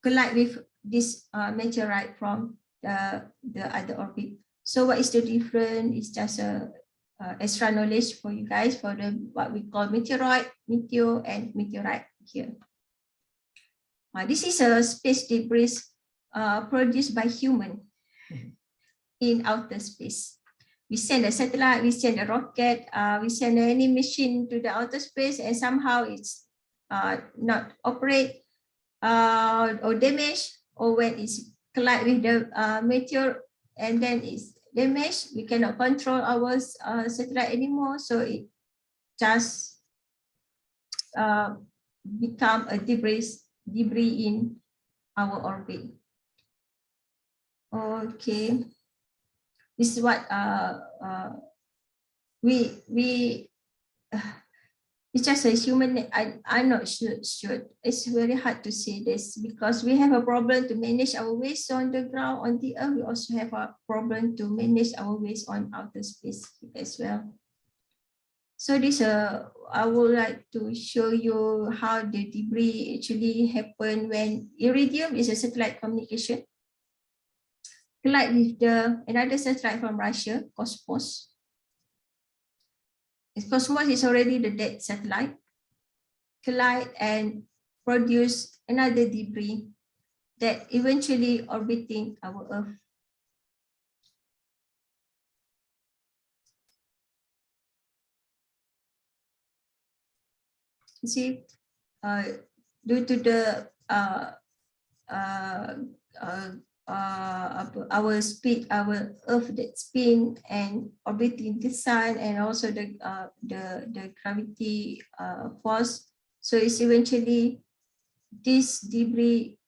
collide with this meteorite from the other orbit. So what is the difference? It's just a extra knowledge for you guys for the what we call meteoroid, meteor, and meteorite here. This is a space debris produced by human in outer space. We send a satellite, we send a rocket, we send any machine to the outer space, and somehow it's not operate or damaged, or when it's collide with the meteor and then it's damaged, we cannot control our satellite anymore, so it just become a debris in our orbit. Okay, this is what it's just a human. I'm not sure. It's very hard to say this because we have a problem to manage our waste on the ground, on the Earth. We also have a problem to manage our waste on outer space as well. So this I would like to show you how the debris actually happen when Iridium is a satellite communication. Collide with another satellite from Russia, Cosmos. Cosmos is already the dead satellite, collide and produce another debris that eventually orbiting our Earth. You see, due to the our speed, our Earth that spin and orbiting the sun, and also the gravity force. So it's eventually this debris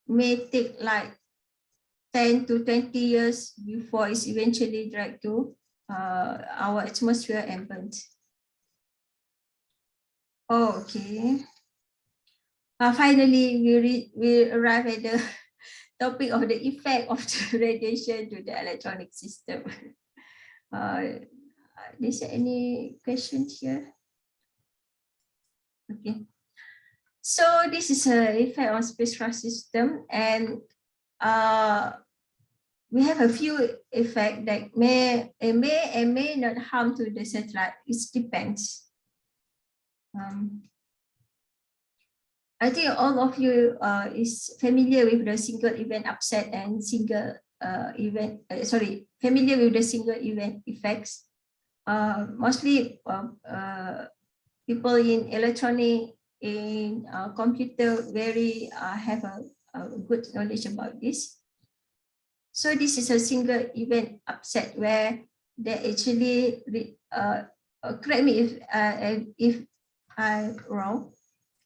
may take like 10 to 20 years before it's eventually dragged to our atmosphere and burnt. Okay. Finally, we arrive at the topic of the effect of the radiation to the electronic system. Is there any questions here? Okay. So this is an effect on spacecraft system, and we have a few effects that may not harm to the satellite. It depends. I think all of you is familiar with the single event upset and single familiar with the single event effects. Mostly people in electronic, in computer, very have a good knowledge about this. So this is a single event upset where they actually correct me if I'm wrong.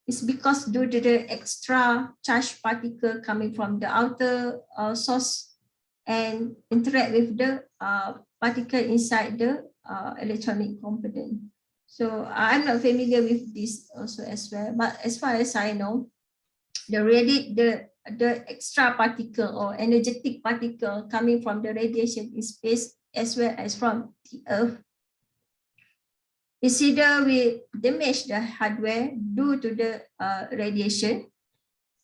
is because due to the extra charged particle coming from the outer source and interact with the particle inside the electronic component. So I'm not familiar with this also as well, but as far as I know, the extra particle or energetic particle coming from the radiation in space as well as from the Earth, is either we damage the hardware due to the radiation,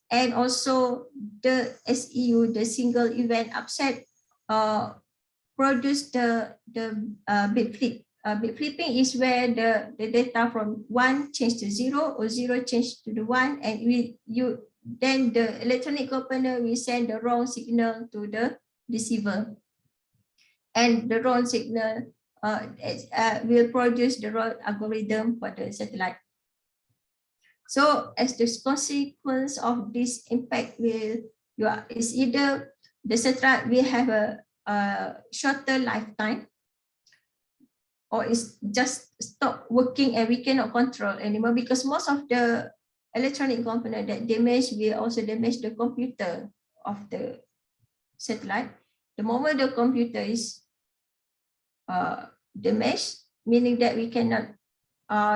and also the SEU, the single event upset, produce the bit flip. Bit flipping is where the data from 1 change to 0 or 0 change to the 1, and then the electronic component will send the wrong signal to the receiver, and the wrong signal will produce the wrong algorithm for the satellite. So as the consequence of this impact is either the satellite will have a shorter lifetime, or it's just stop working and we cannot control anymore, because most of the electronic component that damage will also damage the computer of the satellite. The moment the computer is damaged, meaning that we cannot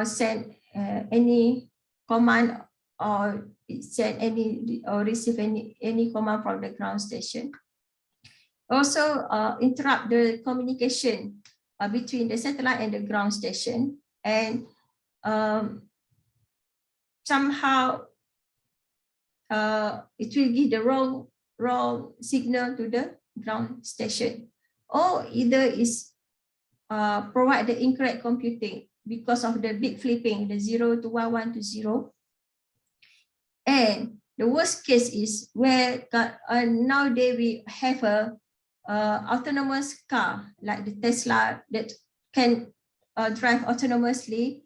send any command or send any or receive any command from the ground station. Also interrupt the communication between the satellite and the ground station, and somehow it will give the wrong signal to the ground station, or either is provide the incorrect computing because of the bit flipping, the 0 to 1, 1 to 0. And the worst case is where nowadays we have a autonomous car like the Tesla that can drive autonomously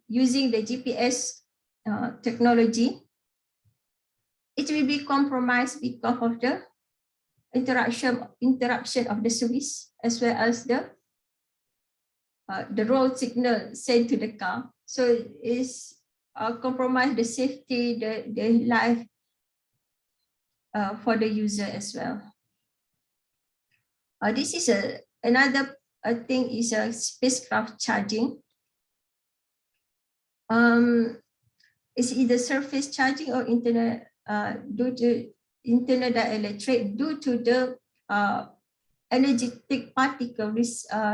using the GPS technology. It will be compromised because of the interruption of the service, as well as the road signal sent to the car. So it is compromise the safety, the life for the user as well. This is another thing is a spacecraft charging. It's either surface charging or internal due to internal dielectric due to the energetic particle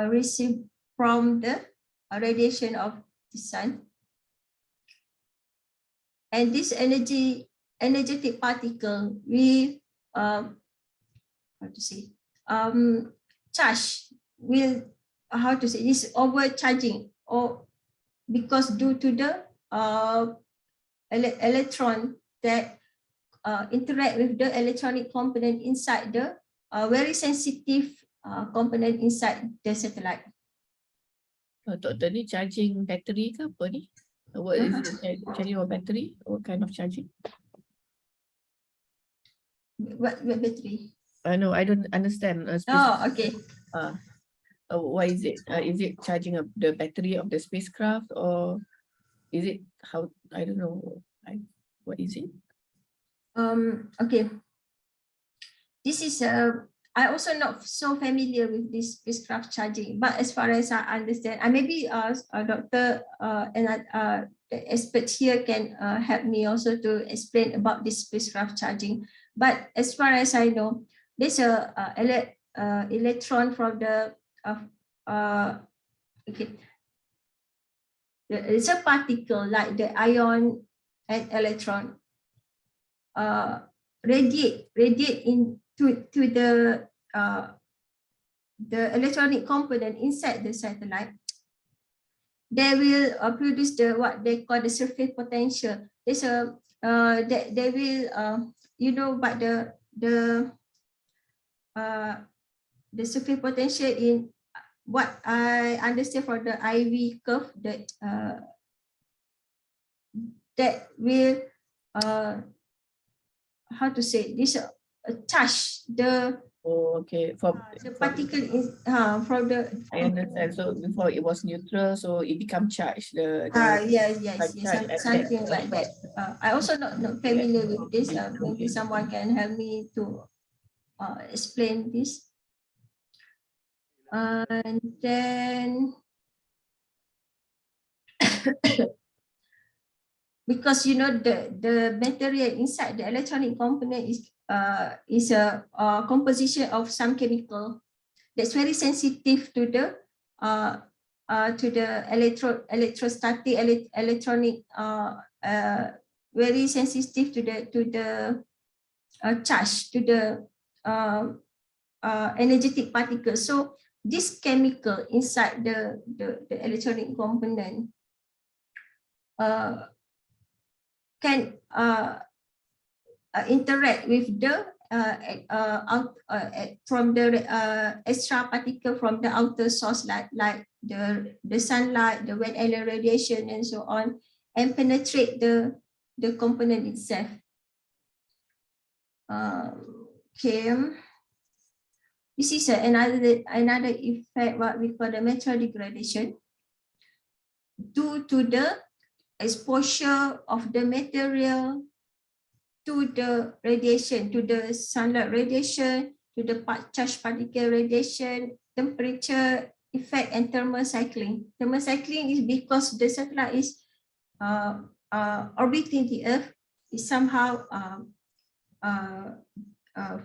received from the radiation of the sun. And this energetic particle will charge will is overcharging, or because due to the electron that interact with the electronic component inside the very sensitive component inside the satellite. Doktor ni charging battery ke apa ni? What is it? Charging of battery? What kind of charging? What battery? No, I don't understand. Okay. What is it? Is it charging of the battery of the spacecraft, or is it how? I don't know. What is it? Okay. This is I also not so familiar with this spacecraft charging, but as far as I understand, maybe doctor and the expert here can help me also to explain about this spacecraft charging. But as far as I know, there's a electron from the it's a particle like the ion and electron radiate into the electronic component inside the satellite. They will produce what they call the surface potential. There's a they will but the surface potential in what I understand from the IV curve that will this charge the Oh, okay. The particle is from the I understand. So before it was neutral, so it become charged. yes, charged, and something that's like what- that. I also not familiar with this. Maybe Okay. someone can help me to explain this. And then because you know the material inside the electronic component is a composition of some chemical that's very sensitive to the electrostatic electronic very sensitive to the charge, to the energetic particles. So this chemical inside the electronic component can interact with the from the extra particle from the outer source, like the sunlight, the wet air radiation, and so on, and penetrate the component itself. Okay. This is another effect, what we call the material degradation, due to the exposure of the material to the radiation, to the sunlight radiation, to the charged particle radiation, temperature effect, and thermal cycling. Thermal cycling is because the satellite is orbiting the Earth, is somehow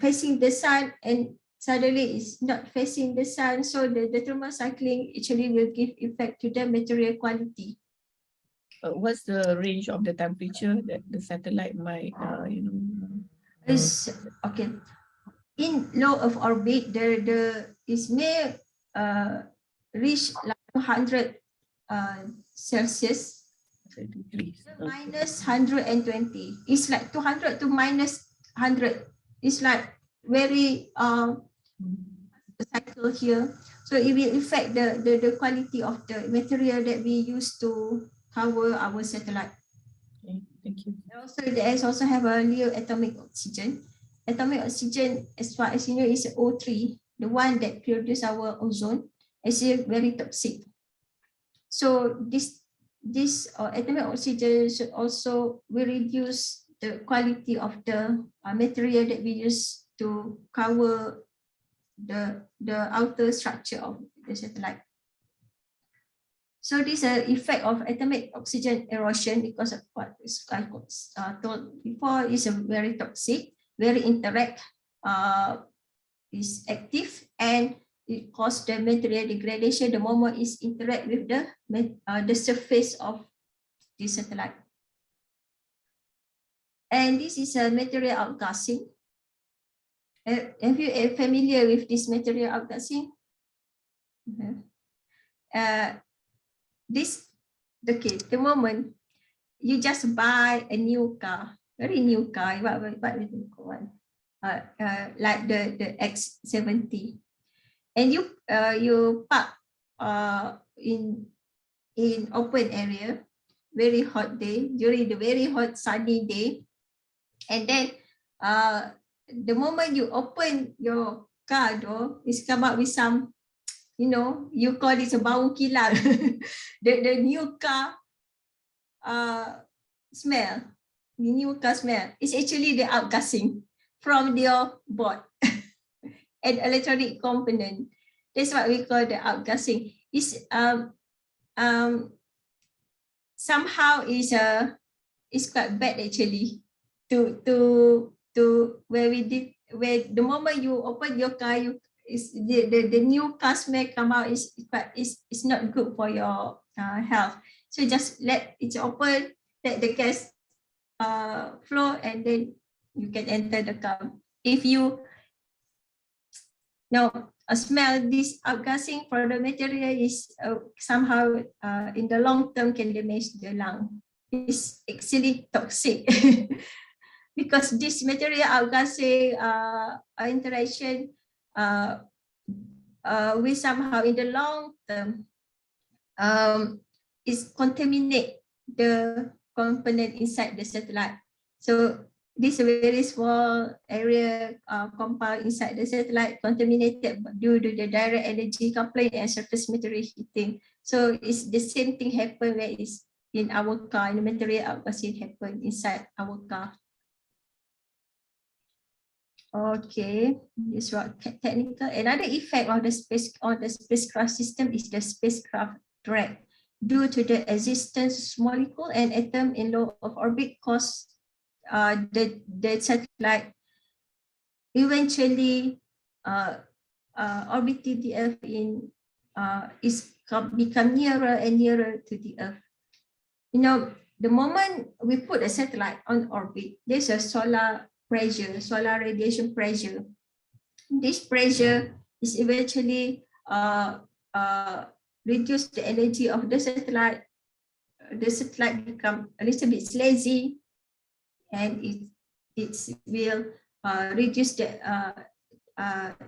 facing the sun, and suddenly it's not facing the sun. So the thermal cycling actually will give effect to the material quality. What's the range of the temperature that the satellite might, Is okay. In low Earth orbit, it may reach like 200 Celsius. degrees? Minus 120. It's like 200 to minus 100. It's like very cycle here. So it will affect the quality of the material that we use to cover our satellite. Okay, thank you. Also, there is also have a low atomic oxygen. Atomic oxygen, as far as you know, is O3, the one that produces our ozone, is very toxic. So this atomic oxygen should also will reduce the quality of the material that we use to cover the outer structure of the satellite. So this is an effect of atomic oxygen erosion, because of what I told before, is a very toxic, very interact, is active, and it causes the material degradation the moment it interact with the surface of the satellite. And this is a material outgassing. Have you familiar with this material outgassing? The moment you just buy a new car, very new car, like the X70, and you park in open area, very hot day, during the very hot sunny day, and then the moment you open your car door, it's come out with some, you call it a bau kilang. the new car smell. The new car smell is actually the outgassing from your board and electronic component. That's what we call the outgassing. It's somehow is quite bad actually to where the moment you open your car, the new car smell come out, is not good for your health. So just let it open, let the gas flow, and then you can enter the car. If you smell this outgassing for the material, is somehow in the long term can damage the lung. It's actually toxic. Because this material outgassing interaction we somehow in the long term is contaminate the component inside the satellite. So this very small area compound inside the satellite contaminated due to the direct energy coupling and surface material heating. So it's the same thing happen where it's in our car, in the material opposite happen inside our car. Okay, this was technical. Another effect of the spacecraft system is the spacecraft drag. Due to the existence of molecule and atom in low of orbit, cause the satellite eventually orbiting the Earth become nearer and nearer to the Earth. You know, the moment we put a satellite on orbit, there's a solar pressure, solar radiation pressure. This pressure is eventually reduce the energy of the satellite. The satellite become a little bit lazy, and it will reduce the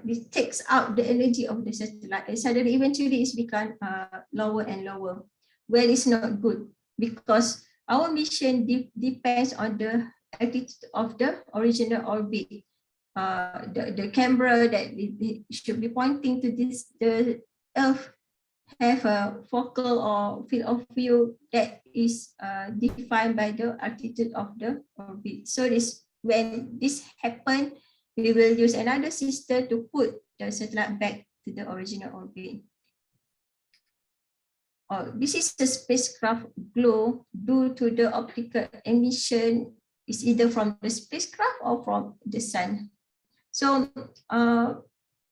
it takes out the energy of the satellite, and suddenly eventually it's become lower and lower. Well, it's not good because our mission depends on the altitude of the original orbit. The camera that should be pointing to the Earth have a focal or field of view that is defined by the altitude of the orbit. So when this happens, we will use another system to put the satellite back to the original orbit. This is the spacecraft glow due to the optical emission is either from the spacecraft or from the sun. So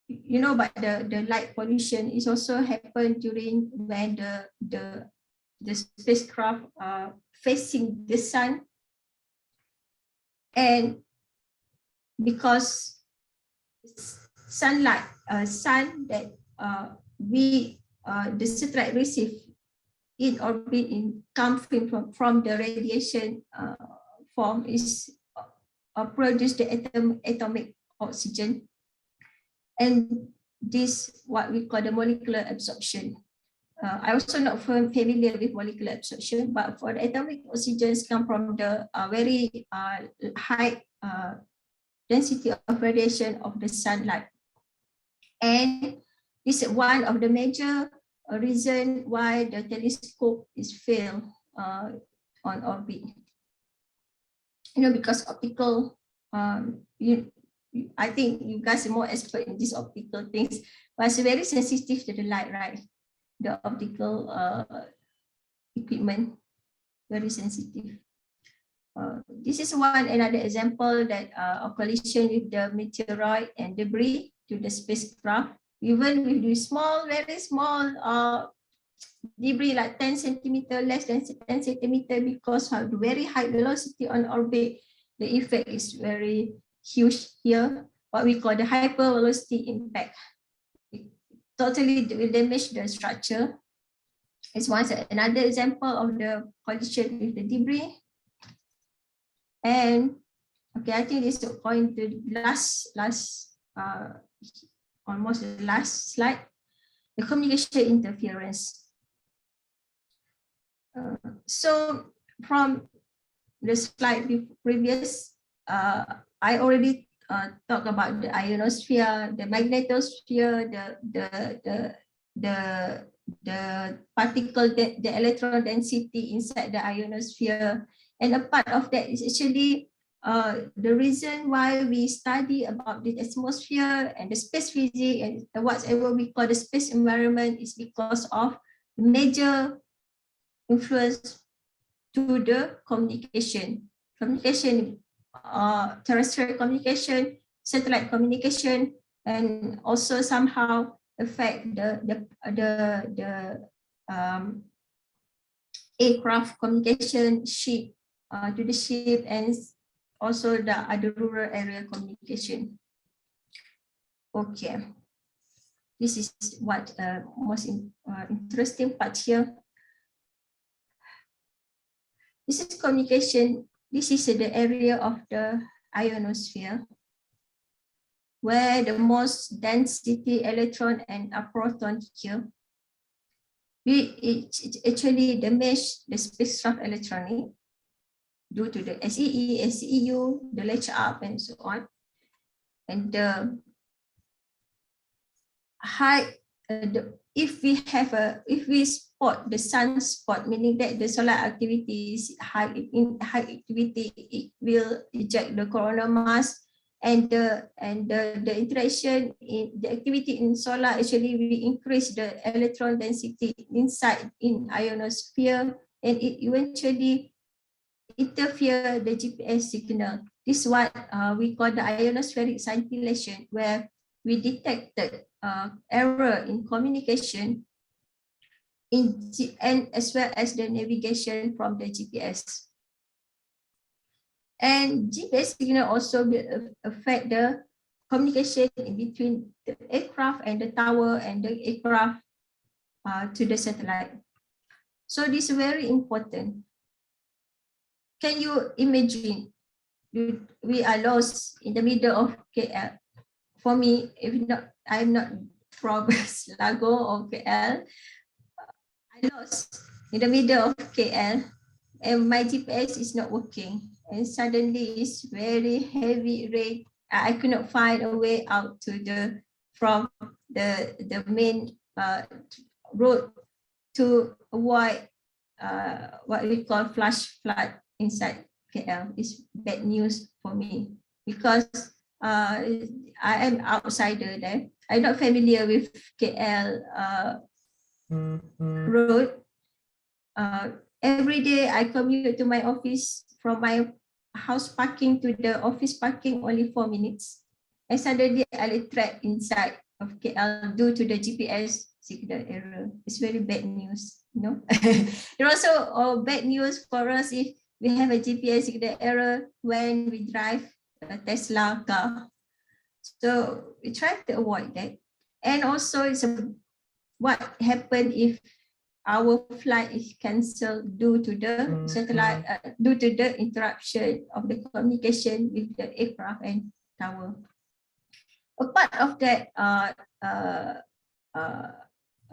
you know, but the light pollution is also happen during when the spacecraft facing the sun, and because sunlight sun that the satellite receive in orbit come from the radiation form is produce the atomic oxygen, and this what we call the molecular absorption. I also not familiar with molecular absorption, but for the atomic oxygens come from the very high density of radiation of the sunlight, and this is one of the major reason why the telescope is failed on orbit. You know, because optical, I think you guys are more expert in these optical things, but it's very sensitive to the light, right? The optical equipment, very sensitive. This is another example that of collision with the meteoroid and debris to the spacecraft. Even with the small, very small debris like 10 centimeter, less than 10 centimeter, because of the very high velocity on orbit, the effect is very huge here, what we call the hypervelocity impact. It totally will damage the structure. It's another example of the collision with the debris. And okay, I think this is going to almost the last slide, the communication interference. So from the slide previous, I already talked about the ionosphere, the magnetosphere, the particle, the electron density inside the ionosphere, and a part of that is actually the reason why we study about the atmosphere and the space physics and whatever we call the space environment is because of major influence to the communication, terrestrial communication, satellite communication, and also somehow affect the aircraft communication, ship to the ship, and also the other rural area communication. Okay, this is what most interesting part here. This is communication. This is the area of the ionosphere where the most density electron and a proton here. It actually damage the spacecraft electronic. due to the SEE, SEU, the latch up, and so on. And the high, if we spot the sunspot, meaning that the solar activity is high activity, it will eject the coronal mass, and the interaction in the activity in solar actually will increase the electron density inside in ionosphere, and it eventually interfere the GPS signal. This is what we call the ionospheric scintillation, where we detected error in communication and as well as the navigation from the GPS. And GPS signal also will affect the communication in between the aircraft and the tower and the aircraft to the satellite. So this is very important. Can you imagine we are lost in the middle of KL? For me, if not, I'm not from Lago or KL. I lost in the middle of KL and my GPS is not working. And suddenly it's very heavy rain. I could not find a way out to from the main road to avoid what we call flash flood inside KL. It's bad news for me because I am outsider there. I'm not familiar with KL road. Every day I commute to my office from my house parking to the office parking only 4 minutes. And suddenly I trapped inside of KL due to the GPS signal error. It's very bad news, you know. It also bad news for us if we have a GPS signal error when we drive a Tesla car. So we try to avoid that. And also it's what happened if our flight is cancelled due to the satellite, due to the interruption of the communication with the aircraft and tower. A part of that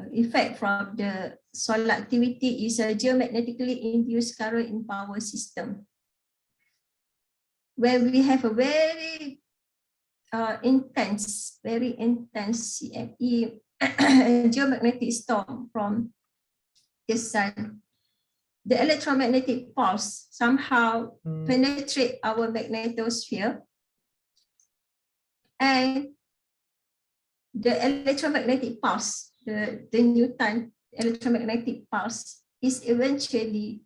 effect from the solar activity is a geomagnetically induced current in power system. When we have a very intense CME geomagnetic storm from the sun, the electromagnetic pulse somehow penetrate our magnetosphere, and the electromagnetic pulse, the Newton electromagnetic pulse is eventually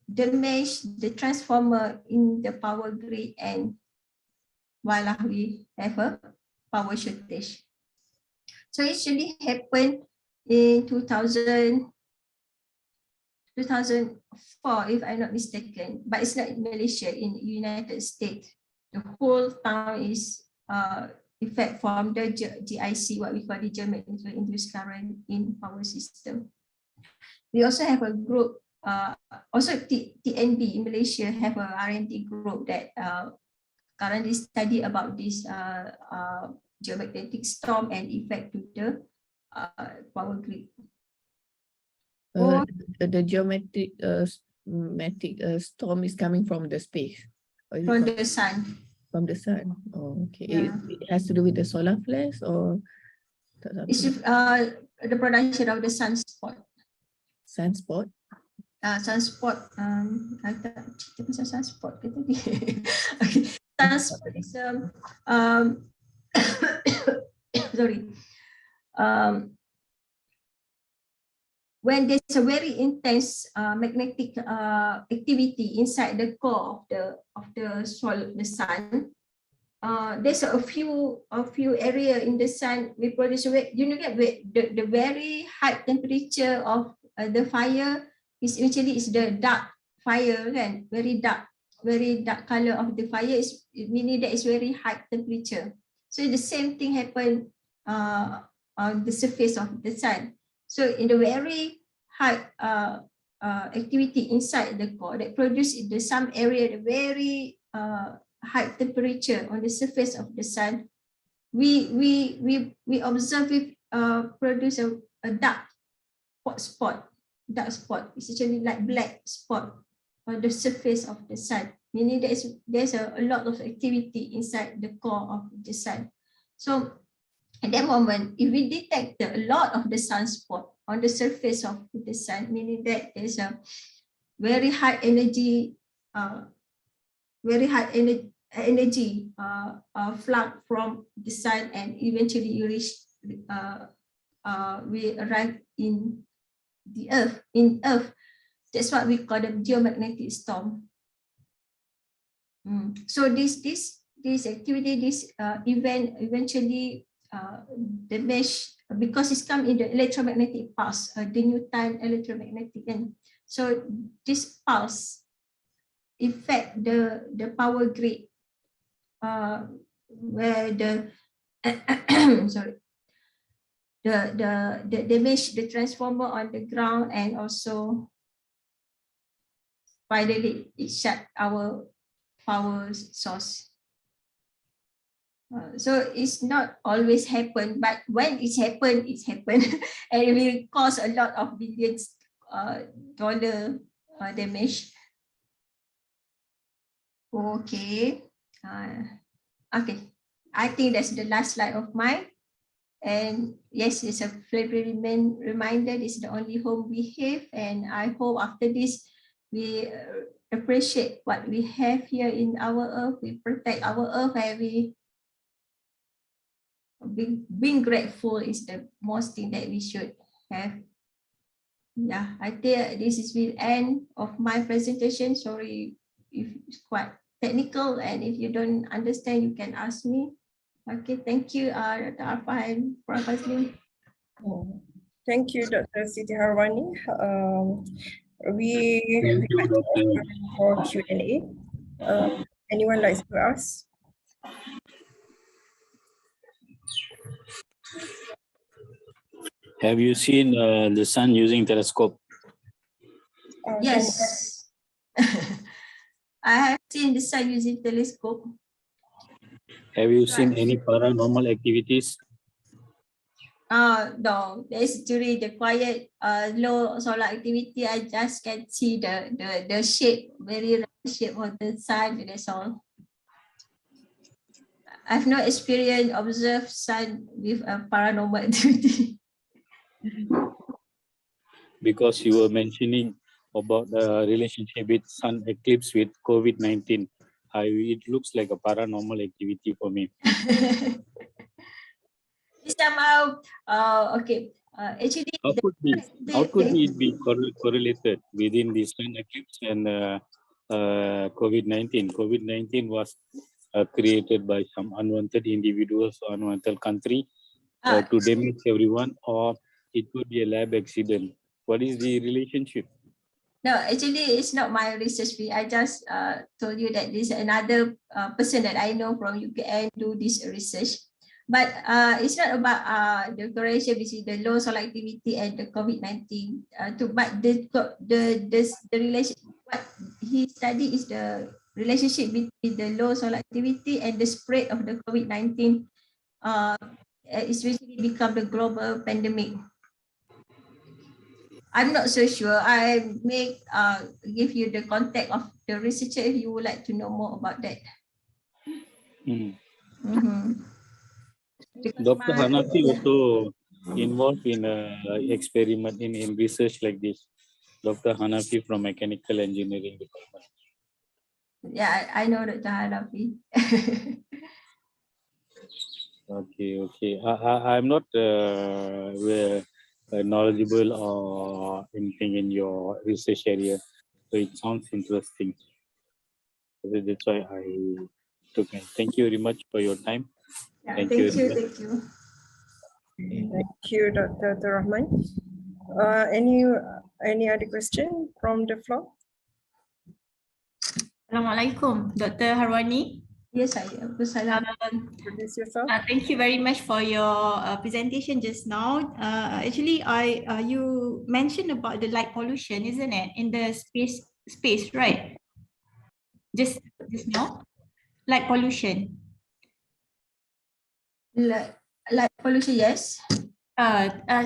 damage the transformer in the power grid, and voila, we have a power shortage. So it actually happened in 2004, if I'm not mistaken, but it's not in Malaysia, in United States. The whole town is effect from the GIC, what we call the geomagnetically induced current in power system. We also have a group, also TNB in Malaysia have a R&D group that currently study about this geomagnetic storm and effect to the power grid. The geometric storm is coming from the space. From the sun. From the sun. Oh, okay. Yeah. It has to do with the solar flares or It's the production of the sunspot. sunspot? Sunspot. I tak cerita pasal sunspot ke tadi? Okay. Sunspot is sorry. When there's a very intense magnetic activity inside the core of the sun, there's a few area in the sun we produce. You know that the very high temperature of the fire is actually is the dark fire, kan? Very dark color of the fire is meaning that it's very high temperature. So the same thing happen on the surface of the sun. So in the very high activity inside the core that produce in some area the very high temperature on the surface of the sun, we observe it produce a dark spot. Dark spot. It's actually like black spot the surface of the sun, meaning there's a lot of activity inside the core of the sun. So at that moment, if we detect a lot of the sunspot on the surface of the sun, meaning that there's a very high energy, flood from the sun, and eventually you reach, we arrive in the Earth. That's what we call the geomagnetic storm. So this activity, this event eventually the mesh, because it's come in the electromagnetic pulse, the Newton electromagnetic, and so this pulse affect the power grid, where the sorry, the mesh, the transformer on the ground, and also finally it shut our power source. So it's not always happen, but when it's happened, and it will cause a lot of billions dollar damage. Okay. Okay. I think that's the last slide of mine. And yes, it's a friendly reminder. This is the only home we have, and I hope after this we appreciate what we have here in our Earth. We protect our Earth, and we being grateful is the most thing that we should have. Yeah, I think this is the end of my presentation. Sorry if it's quite technical, and if you don't understand, you can ask me. Okay, thank you, Dr. Arfan, Professor. Thank you, Dr. Siti Harwani. We Thank you, Dr. for Q&A. Anyone likes to ask? Have you seen the sun using telescope? Yes. I have seen the sun using telescope. Have you seen any paranormal activities? No, that's during the quiet, low solar activity. I just can see the shape, very round shape of the sun. That's all. I've not experienced, observed sun with a paranormal activity. Because you were mentioning about the relationship with sun eclipse with COVID-19. It looks like a paranormal activity for me. It's somehow, okay. Actually, how could it be correlated within the sun eclipse and COVID-19? COVID-19 was created by some unwanted individuals or unwanted country to damage everyone, or it could be a lab accident. What is the relationship? No, actually, it's not my research fee. I just told you that this another person that I know from UKN do this research. But it's not about the correlation between the low solar activity and the COVID-19. But the relation, what he studied is the relationship between the low solar activity and the spread of the COVID-19. It's really become the global pandemic. I'm not so sure. I may give you the contact of the researcher if you would like to know more about that. Dr. Hanafi also involved in experiment in research like this. Dr. Hanafi from Mechanical Engineering Department. Yeah, I know Dr. Hanafi. Okay. I'm not knowledgeable or anything in your research area, so it sounds interesting. That's why I took it. Thank you very much for your time. Yeah, Thank you. Thank you, Dr. Rahman. Any other question from the floor? Assalamualaikum, Dr. Harwani. Yes, Salam. Introduce yourself. Thank you very much for your presentation just now. Actually, you mentioned about the light pollution, isn't it, in the space, right? Just now, light pollution. Light pollution, yes.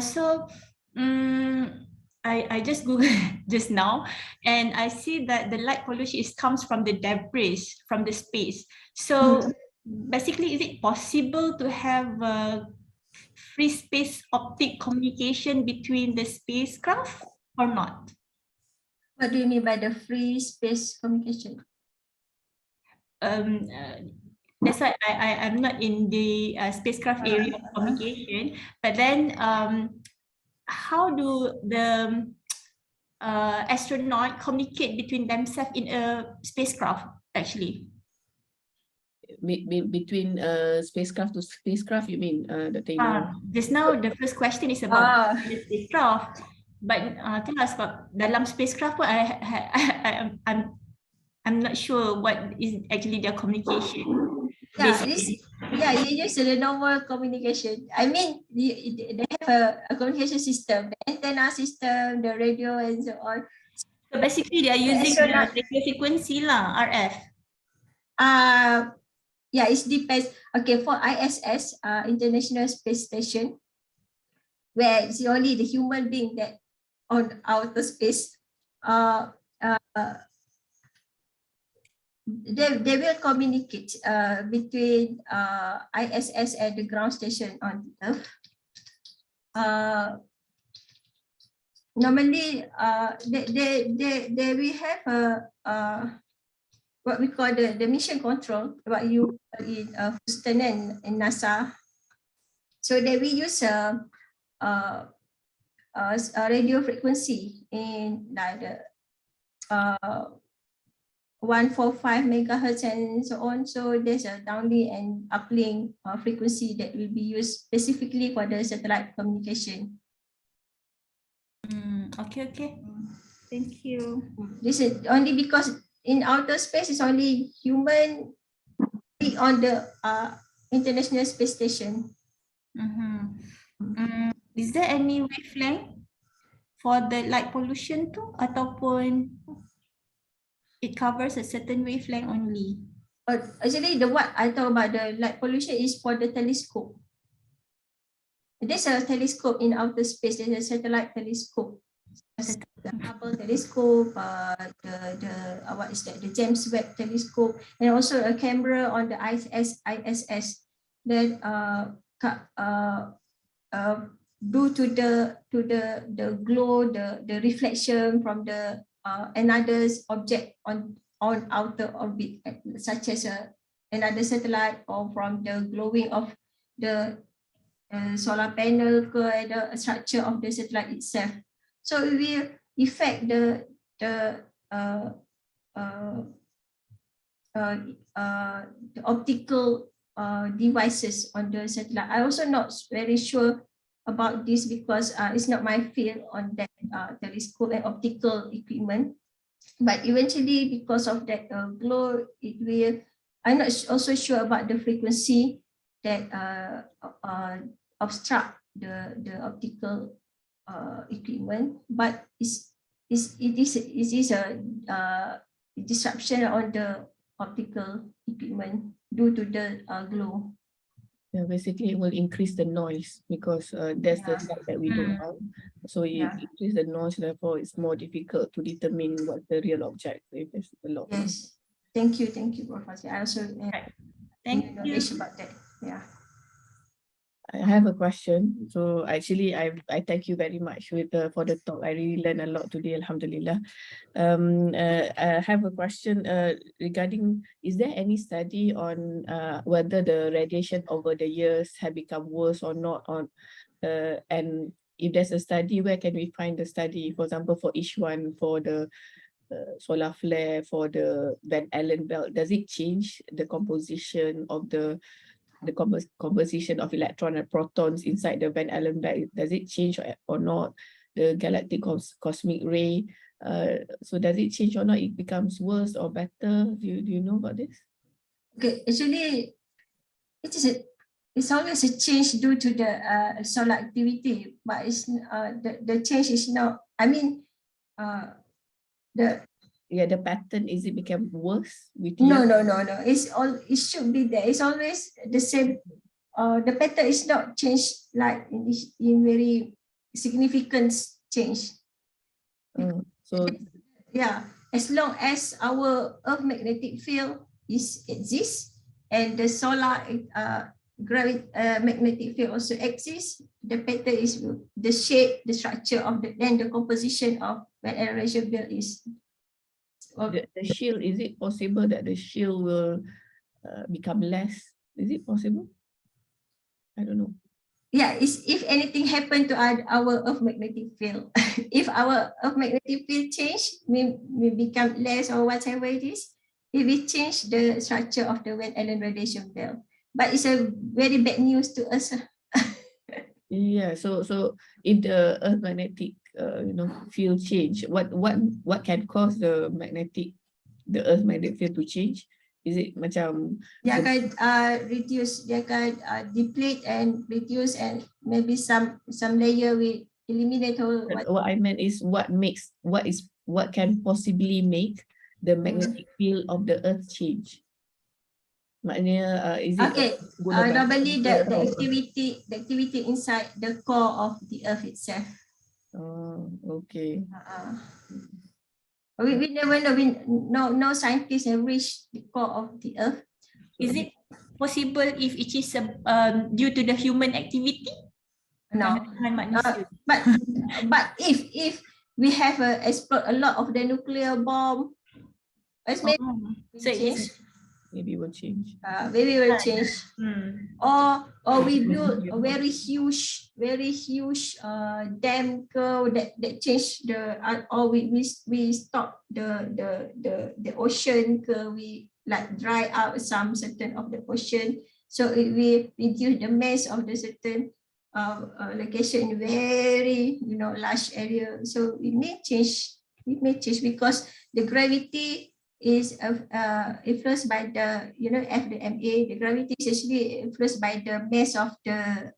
So I just Googled just now, and I see that the light pollution comes from the debris from the space. So basically, is it possible to have free space optic communication between the spacecraft or not? What do you mean by the free space communication? That's why I'm not in the spacecraft area of communication, but then how do the astronaut communicate between themselves in a spacecraft actually? Between spacecraft to spacecraft, you mean, Dr. Ina? Just now the first question is about Ah. the spacecraft, but tell us about dalam spacecraft pun I'm not sure what is actually their communication. Yeah, Basically. you use the normal communication. I mean, they have a communication system, the antenna system, the radio, and so on. So basically, they are using the radio frequency lah, RF. Yeah, it depends. Okay, for ISS, International Space Station, where it's only the human being that on outer space, they will communicate between ISS and the ground station on Earth. Normally, they will have what we call the mission control, what you in Houston and NASA. So they will use a radio frequency in like the 145 megahertz and so on. So there's a downlink and uplink frequency that will be used specifically for the satellite communication. Okay. Thank you. This is only because in outer space it's only human on the International Space Station. Is there any wavelength for the light pollution too, ataupun it covers a certain wavelength only? Actually, the what I talk about the light pollution is for the telescope. There's a telescope in outer space. There's a satellite telescope, the Hubble telescope, what is that? The James Webb telescope, and also a camera on the ISS that due to the glow, the reflection from the another object on outer orbit, such as another satellite, or from the glowing of the solar panel, the structure of the satellite itself. So it will affect the optical devices on the satellite. I also not very sure about this because it's not my field on that telescope and optical equipment. But eventually, because of that glow, it will. I'm not also sure about the frequency that obstruct the optical equipment, but it is a disruption on the optical equipment due to the glow. Yeah, basically it will increase the noise because that's the side that we don't have. So it increase the noise, therefore it's more difficult to determine what's the real object if there's a lot. Yes. Thank you, Professor. I also Thank you knowledge about that. Yeah. I have a question. So actually, I thank you very much for the talk. I really learned a lot today, Alhamdulillah. I have a question regarding, is there any study on whether the radiation over the years have become worse or not? And if there's a study, where can we find the study? For example, for each one, for the solar flare, for the Van Allen belt, does it change the composition of the composition of electron and protons inside the Van Allen belt? Does it change or not? The galactic cosmic ray, so does it change or not? It becomes worse or better? Do you know about this? Okay, actually, it's always a change due to the solar activity, but it's the change is not. I mean, the pattern, is it become worse with no. It should be there. It's always the same. The pattern is not changed like in very significant change. So Yeah, as long as our Earth magnetic field exists and the solar magnetic field also exists, the pattern is the shape, the structure of the composition of when aeration belt is. the shield, is it possible that the shield will become less? Is it possible? I don't know. Yeah, if anything happened to our Earth magnetic field, if our Earth magnetic field change, we become less or whatever it is, if we change the structure of the Van Allen radiation belt. But it's a very bad news to us. Yeah, so if the Earth magnetic field change, what can cause the Earth magnetic field to change? Is it macam Dia akan reduce, dia akan deplete and reduce, and maybe some layer will eliminate or what I meant is what can possibly make the magnetic field of the Earth change? Maknanya is it okay, normally the activity inside the core of the Earth itself. Oh, okay. We never know. No scientists have reached the core of the Earth. Is it possible if it is due to the human activity? No. But if we have explode a lot of the nuclear bomb, so it's maybe will change. Maybe will change. Or we build a very huge dam curve that change the or we stop the ocean curve, we like dry out some certain of the ocean, so it will reduce the mass of the certain location in very large area. So it may change because the gravity is influenced by the FMA. The gravity is actually influenced by the mass of the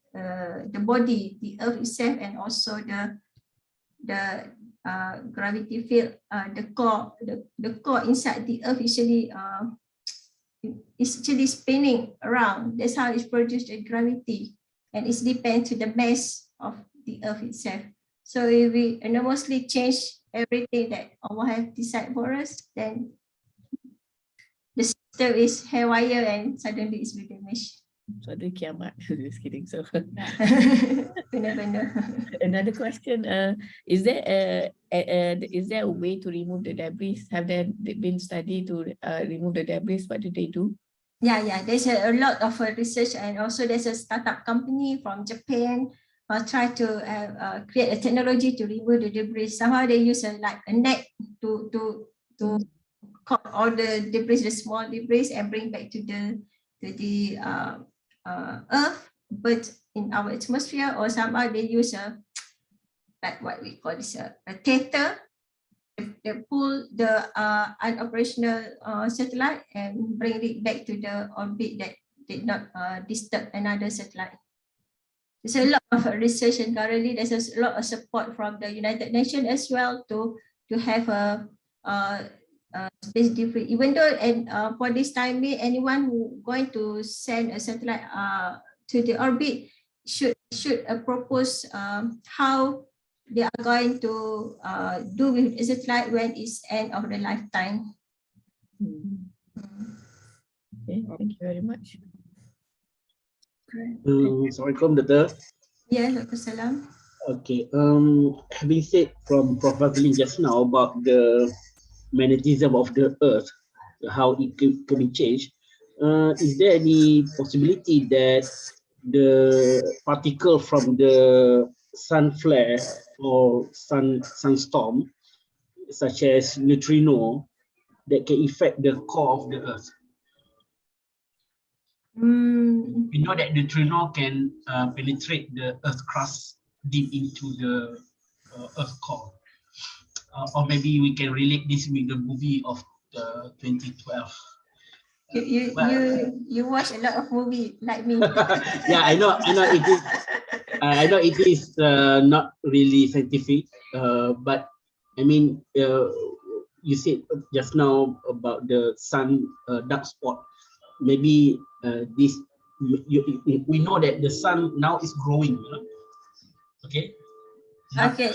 body, the Earth itself, and also the gravity field. The core inside the Earth actually is actually spinning around. That's how it produces the gravity, and it depends to the mass of the Earth itself. So if we enormously change everything that Allah has decided for us, then the system is haywire and suddenly it's with the mesh. So the kiamat. Just kidding. So Benar-benar. another question, is there a way to remove the debris? Have there been study to remove the debris? What do they do? Yeah, there's a lot of research, and also there's a startup company from Japan try to create a technology to remove the debris. Somehow they use like a net to caught all the debris, the small debris, and bring back to the Earth, but in our atmosphere, or somehow they use like what we call this a tether. They pull the unoperational satellite and bring it back to the orbit that did not disturb another satellite. There's a lot of research, and currently there's a lot of support from the United Nations as well to have a space debris. Even though for this time being, anyone who going to send a satellite to the orbit should propose how they are going to do with a satellite when it's end of the lifetime. Okay, thank you very much. Assalamualaikum, Doctor. Yes, Waalaikumsalam. Okay. Having said from Prof. Fazlin just now about the magnetism of the Earth, how it can be changed, is there any possibility that the particle from the sun flare or sunstorm, such as neutrino, that can affect the core of the Earth? We know that neutrino can penetrate the Earth crust deep into the Earth core. Or maybe we can relate this with the movie of 2012. You watch a lot of movie like me. Yeah, I know it is. I know it is not really scientific, but I mean, you said just now about the sun dark spot. Maybe we know that the sun now is growing. Okay. Okay.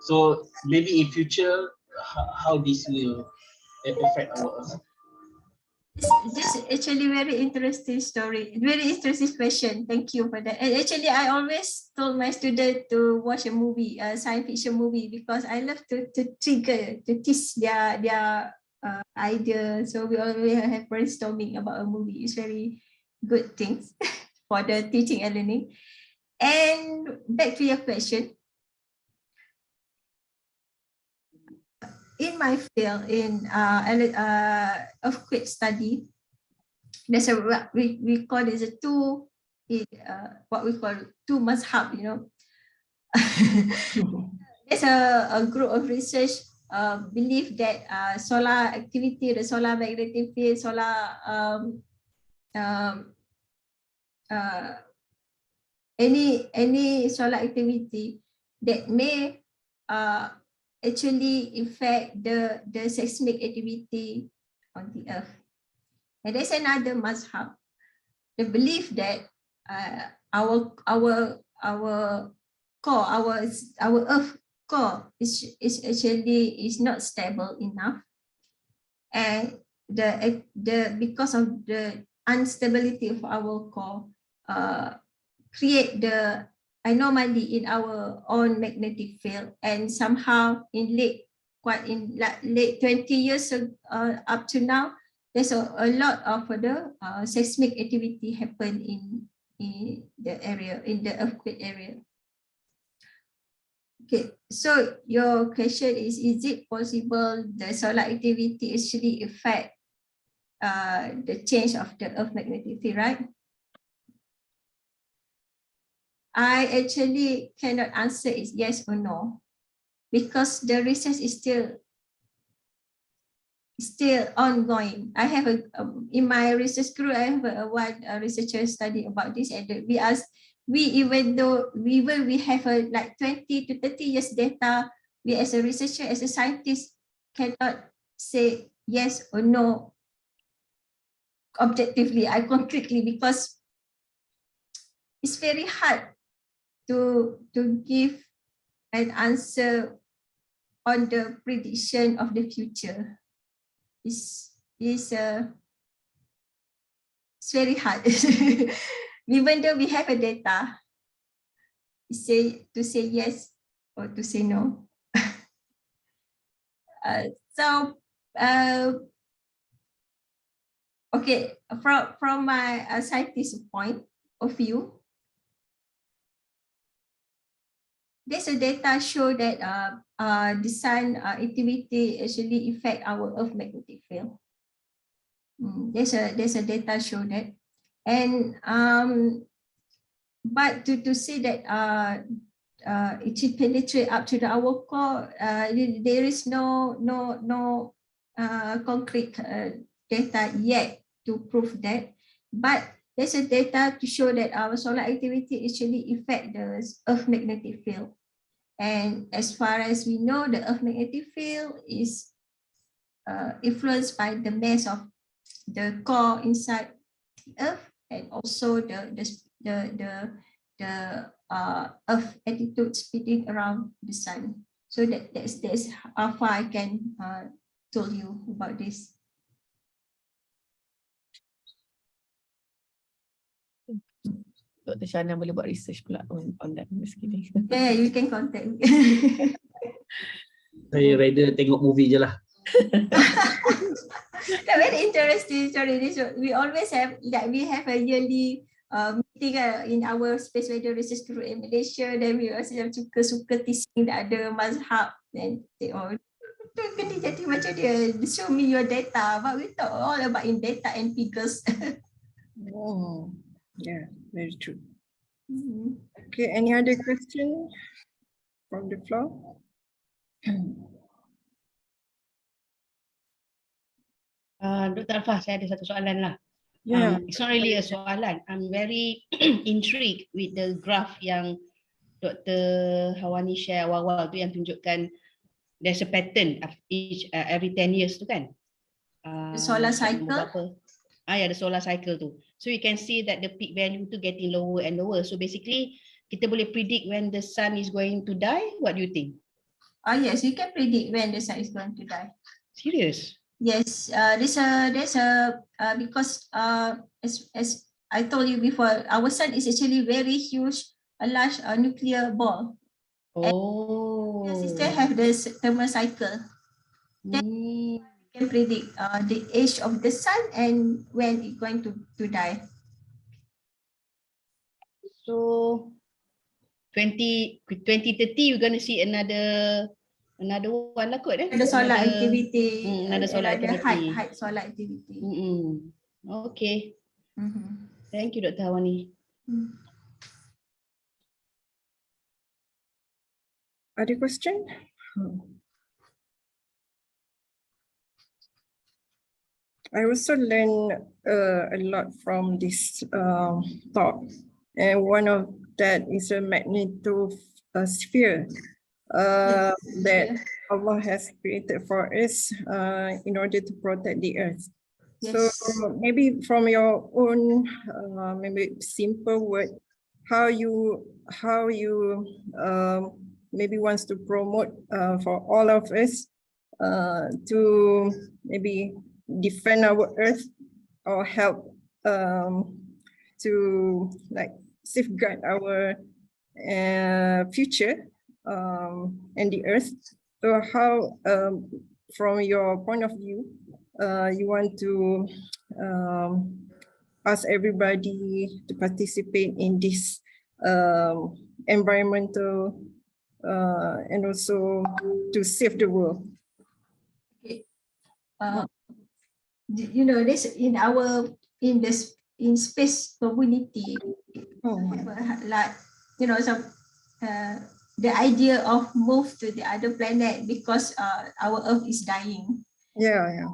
So maybe in future, how this will affect our Earth? This is actually very interesting story, very interesting question. Thank you for that. And actually, I always told my student to watch a movie, a science fiction movie, because I love to trigger, to tease their idea. So we always have brainstorming about a movie. It's very good things for the teaching and learning. And back to your question. In my field, in earthquake study, there's a we call it a two, what we call two mazhab, you know. There's a group of research believe that solar activity, the solar magnetic field, solar any solar activity that may actually affect the seismic activity on the earth. And there's another mazhab, the belief that our core, our earth core is actually not stable enough, and because of the instability of our core create the anomaly in our own magnetic field, and somehow in late 20 years up to now, there's a lot of the seismic activity happen in the area, in the earthquake area. Okay, so your question is it possible the solar activity actually affect the change of the earth magnetic field, right? I actually cannot answer is yes or no, because the research is still ongoing. I have in my research group, I have one researcher study about this, and even though we have like 20 to 30 years data, we as a researcher, as a scientist, cannot say yes or no objectively, concretely, because it's very hard to give an answer on the prediction of the future. It's very hard. Even though we have a data, to say yes or to say no. Okay, from my scientist point of view, there's a data show that the sun activity actually affect our earth magnetic field. There's a data show that, and but to say that it should penetrate up to our core, there is no concrete data yet to prove that. But there's a data to show that our solar activity actually affect the earth magnetic field. And as far as we know, the earth magnetic field is influenced by the mass of the core inside the earth, and also the earth attitude spinning around the sun. So that's how far I can tell you about this. Dr. Shana boleh buat research pula on that. Yeah, you can contact me. Saya rather tengok movie je lah. Very interesting story. We always have we have a yearly meeting in our space weather research group in Malaysia. Then we also suka teasing the other mazhab, and say, oh, kena jadi macam dia, show me your data. But we talk all about in data and figures. Oh, yeah, very true. Okay, any other question from the floor? Dr. Alfah, saya ada satu soalan lah. Yeah. It's not really a soalan. I'm very intrigued with the graph yang Dr. Harwani share awal-awal tu, yang tunjukkan there's a pattern of each every 10 years tu kan. The solar cycle. Yeah, the solar cycle tu. So you can see that the peak value tu getting lower and lower. So basically kita boleh predict when the sun is going to die. What do you think? Yes, we can predict when the sun is going to die. Serious? Yes, there's a because as I told you before, our sun is actually very huge, a large nuclear ball. Oh. The system have this thermal cycle. Hmm. Can predict the age of the sun and when it's going to die. So 2030 we're gonna see another one lah kot, eh? The solar activity, another solar activity. height solar activity. Okay. Thank you, Dr. Harwani. Other question? I also learned a lot from this talk, and one of that is a magnetosphere that Allah has created for us in order to protect the earth. Yes. So maybe from your own, maybe simple word, how you maybe wants to promote for all of us to maybe defend our earth or help to like safeguard our future and the earth. So how, from your point of view, you want to ask everybody to participate in this environmental and also to save the world? Okay. You know, this in space community, like, you know, some the idea of move to the other planet because our Earth is dying. Yeah.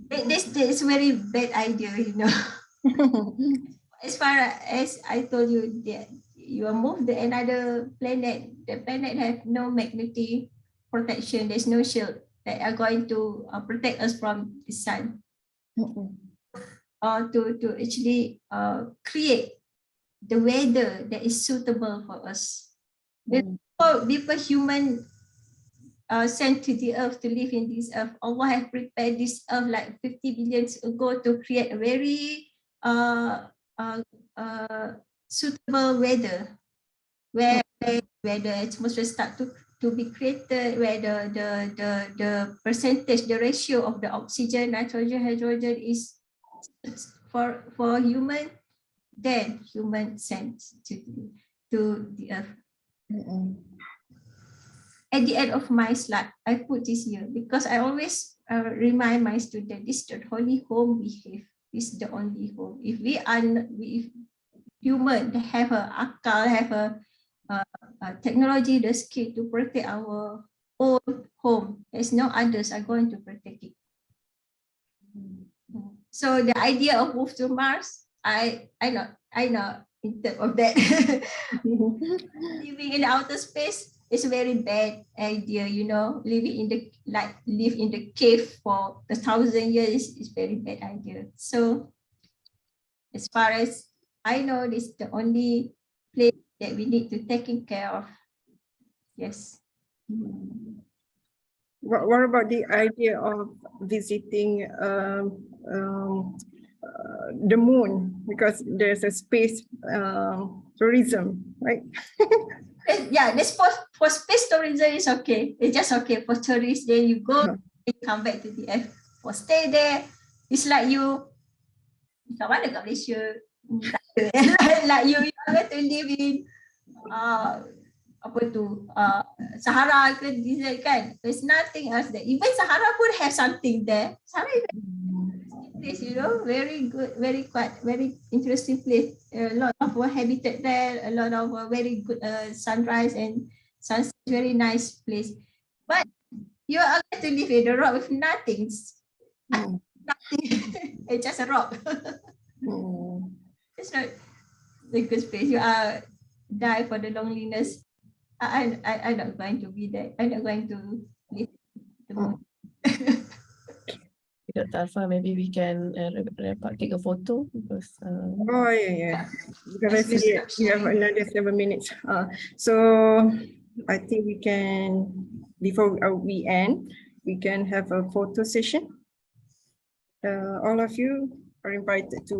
This is very bad idea, you know. As far as I told you that you move to another planet, the planet have no magnetic protection. There's no shield that are going to protect us from the sun. Or to actually create the weather that is suitable for us. Before human sent to the earth to live in this earth, Allah has prepared this earth like 50 billion ago to create a very suitable weather, where the atmosphere start to be created, where the percentage, the ratio of the oxygen, nitrogen, hydrogen is for human, then human sent to the earth. At the end of my slide, I put this here because I always remind my students, this is the only home we have. This is the only home. If human have a akal, have a technology, the skill to protect our own home, there's no others are going to protect it. So the idea of move to Mars, I know in terms of that. Living in outer space is a very bad idea, you know. Living in live in the cave for 1,000 years is very bad idea. So as far as I know, this is the only place that we need to taking care of. Yes. What about the idea of visiting the moon, because there's a space tourism, right? Yeah, this for space tourism is okay. It's just okay for tourists. Then you go, you come back to the Earth. For stay there, it's like you kat mana kat Malaysia? Like you are going to live in Sahara ke desert kan? There's nothing else there. Even Sahara pun have something there. Sahara is a place, you know, very good, very interesting place. A lot of habitat there, a lot of very good sunrise and sunset. Very nice place. But you are going to live in the rock with nothing. Nothing. It's just a rock. It's not a good space. You are die for the loneliness. I'm not going to be there. I'm not going to live the moon. Dr. Alfa, maybe we can take a photo because. Oh yeah. Because I see we have another 7 minutes. So I think we can before we end, we can have a photo session. All of you are invited to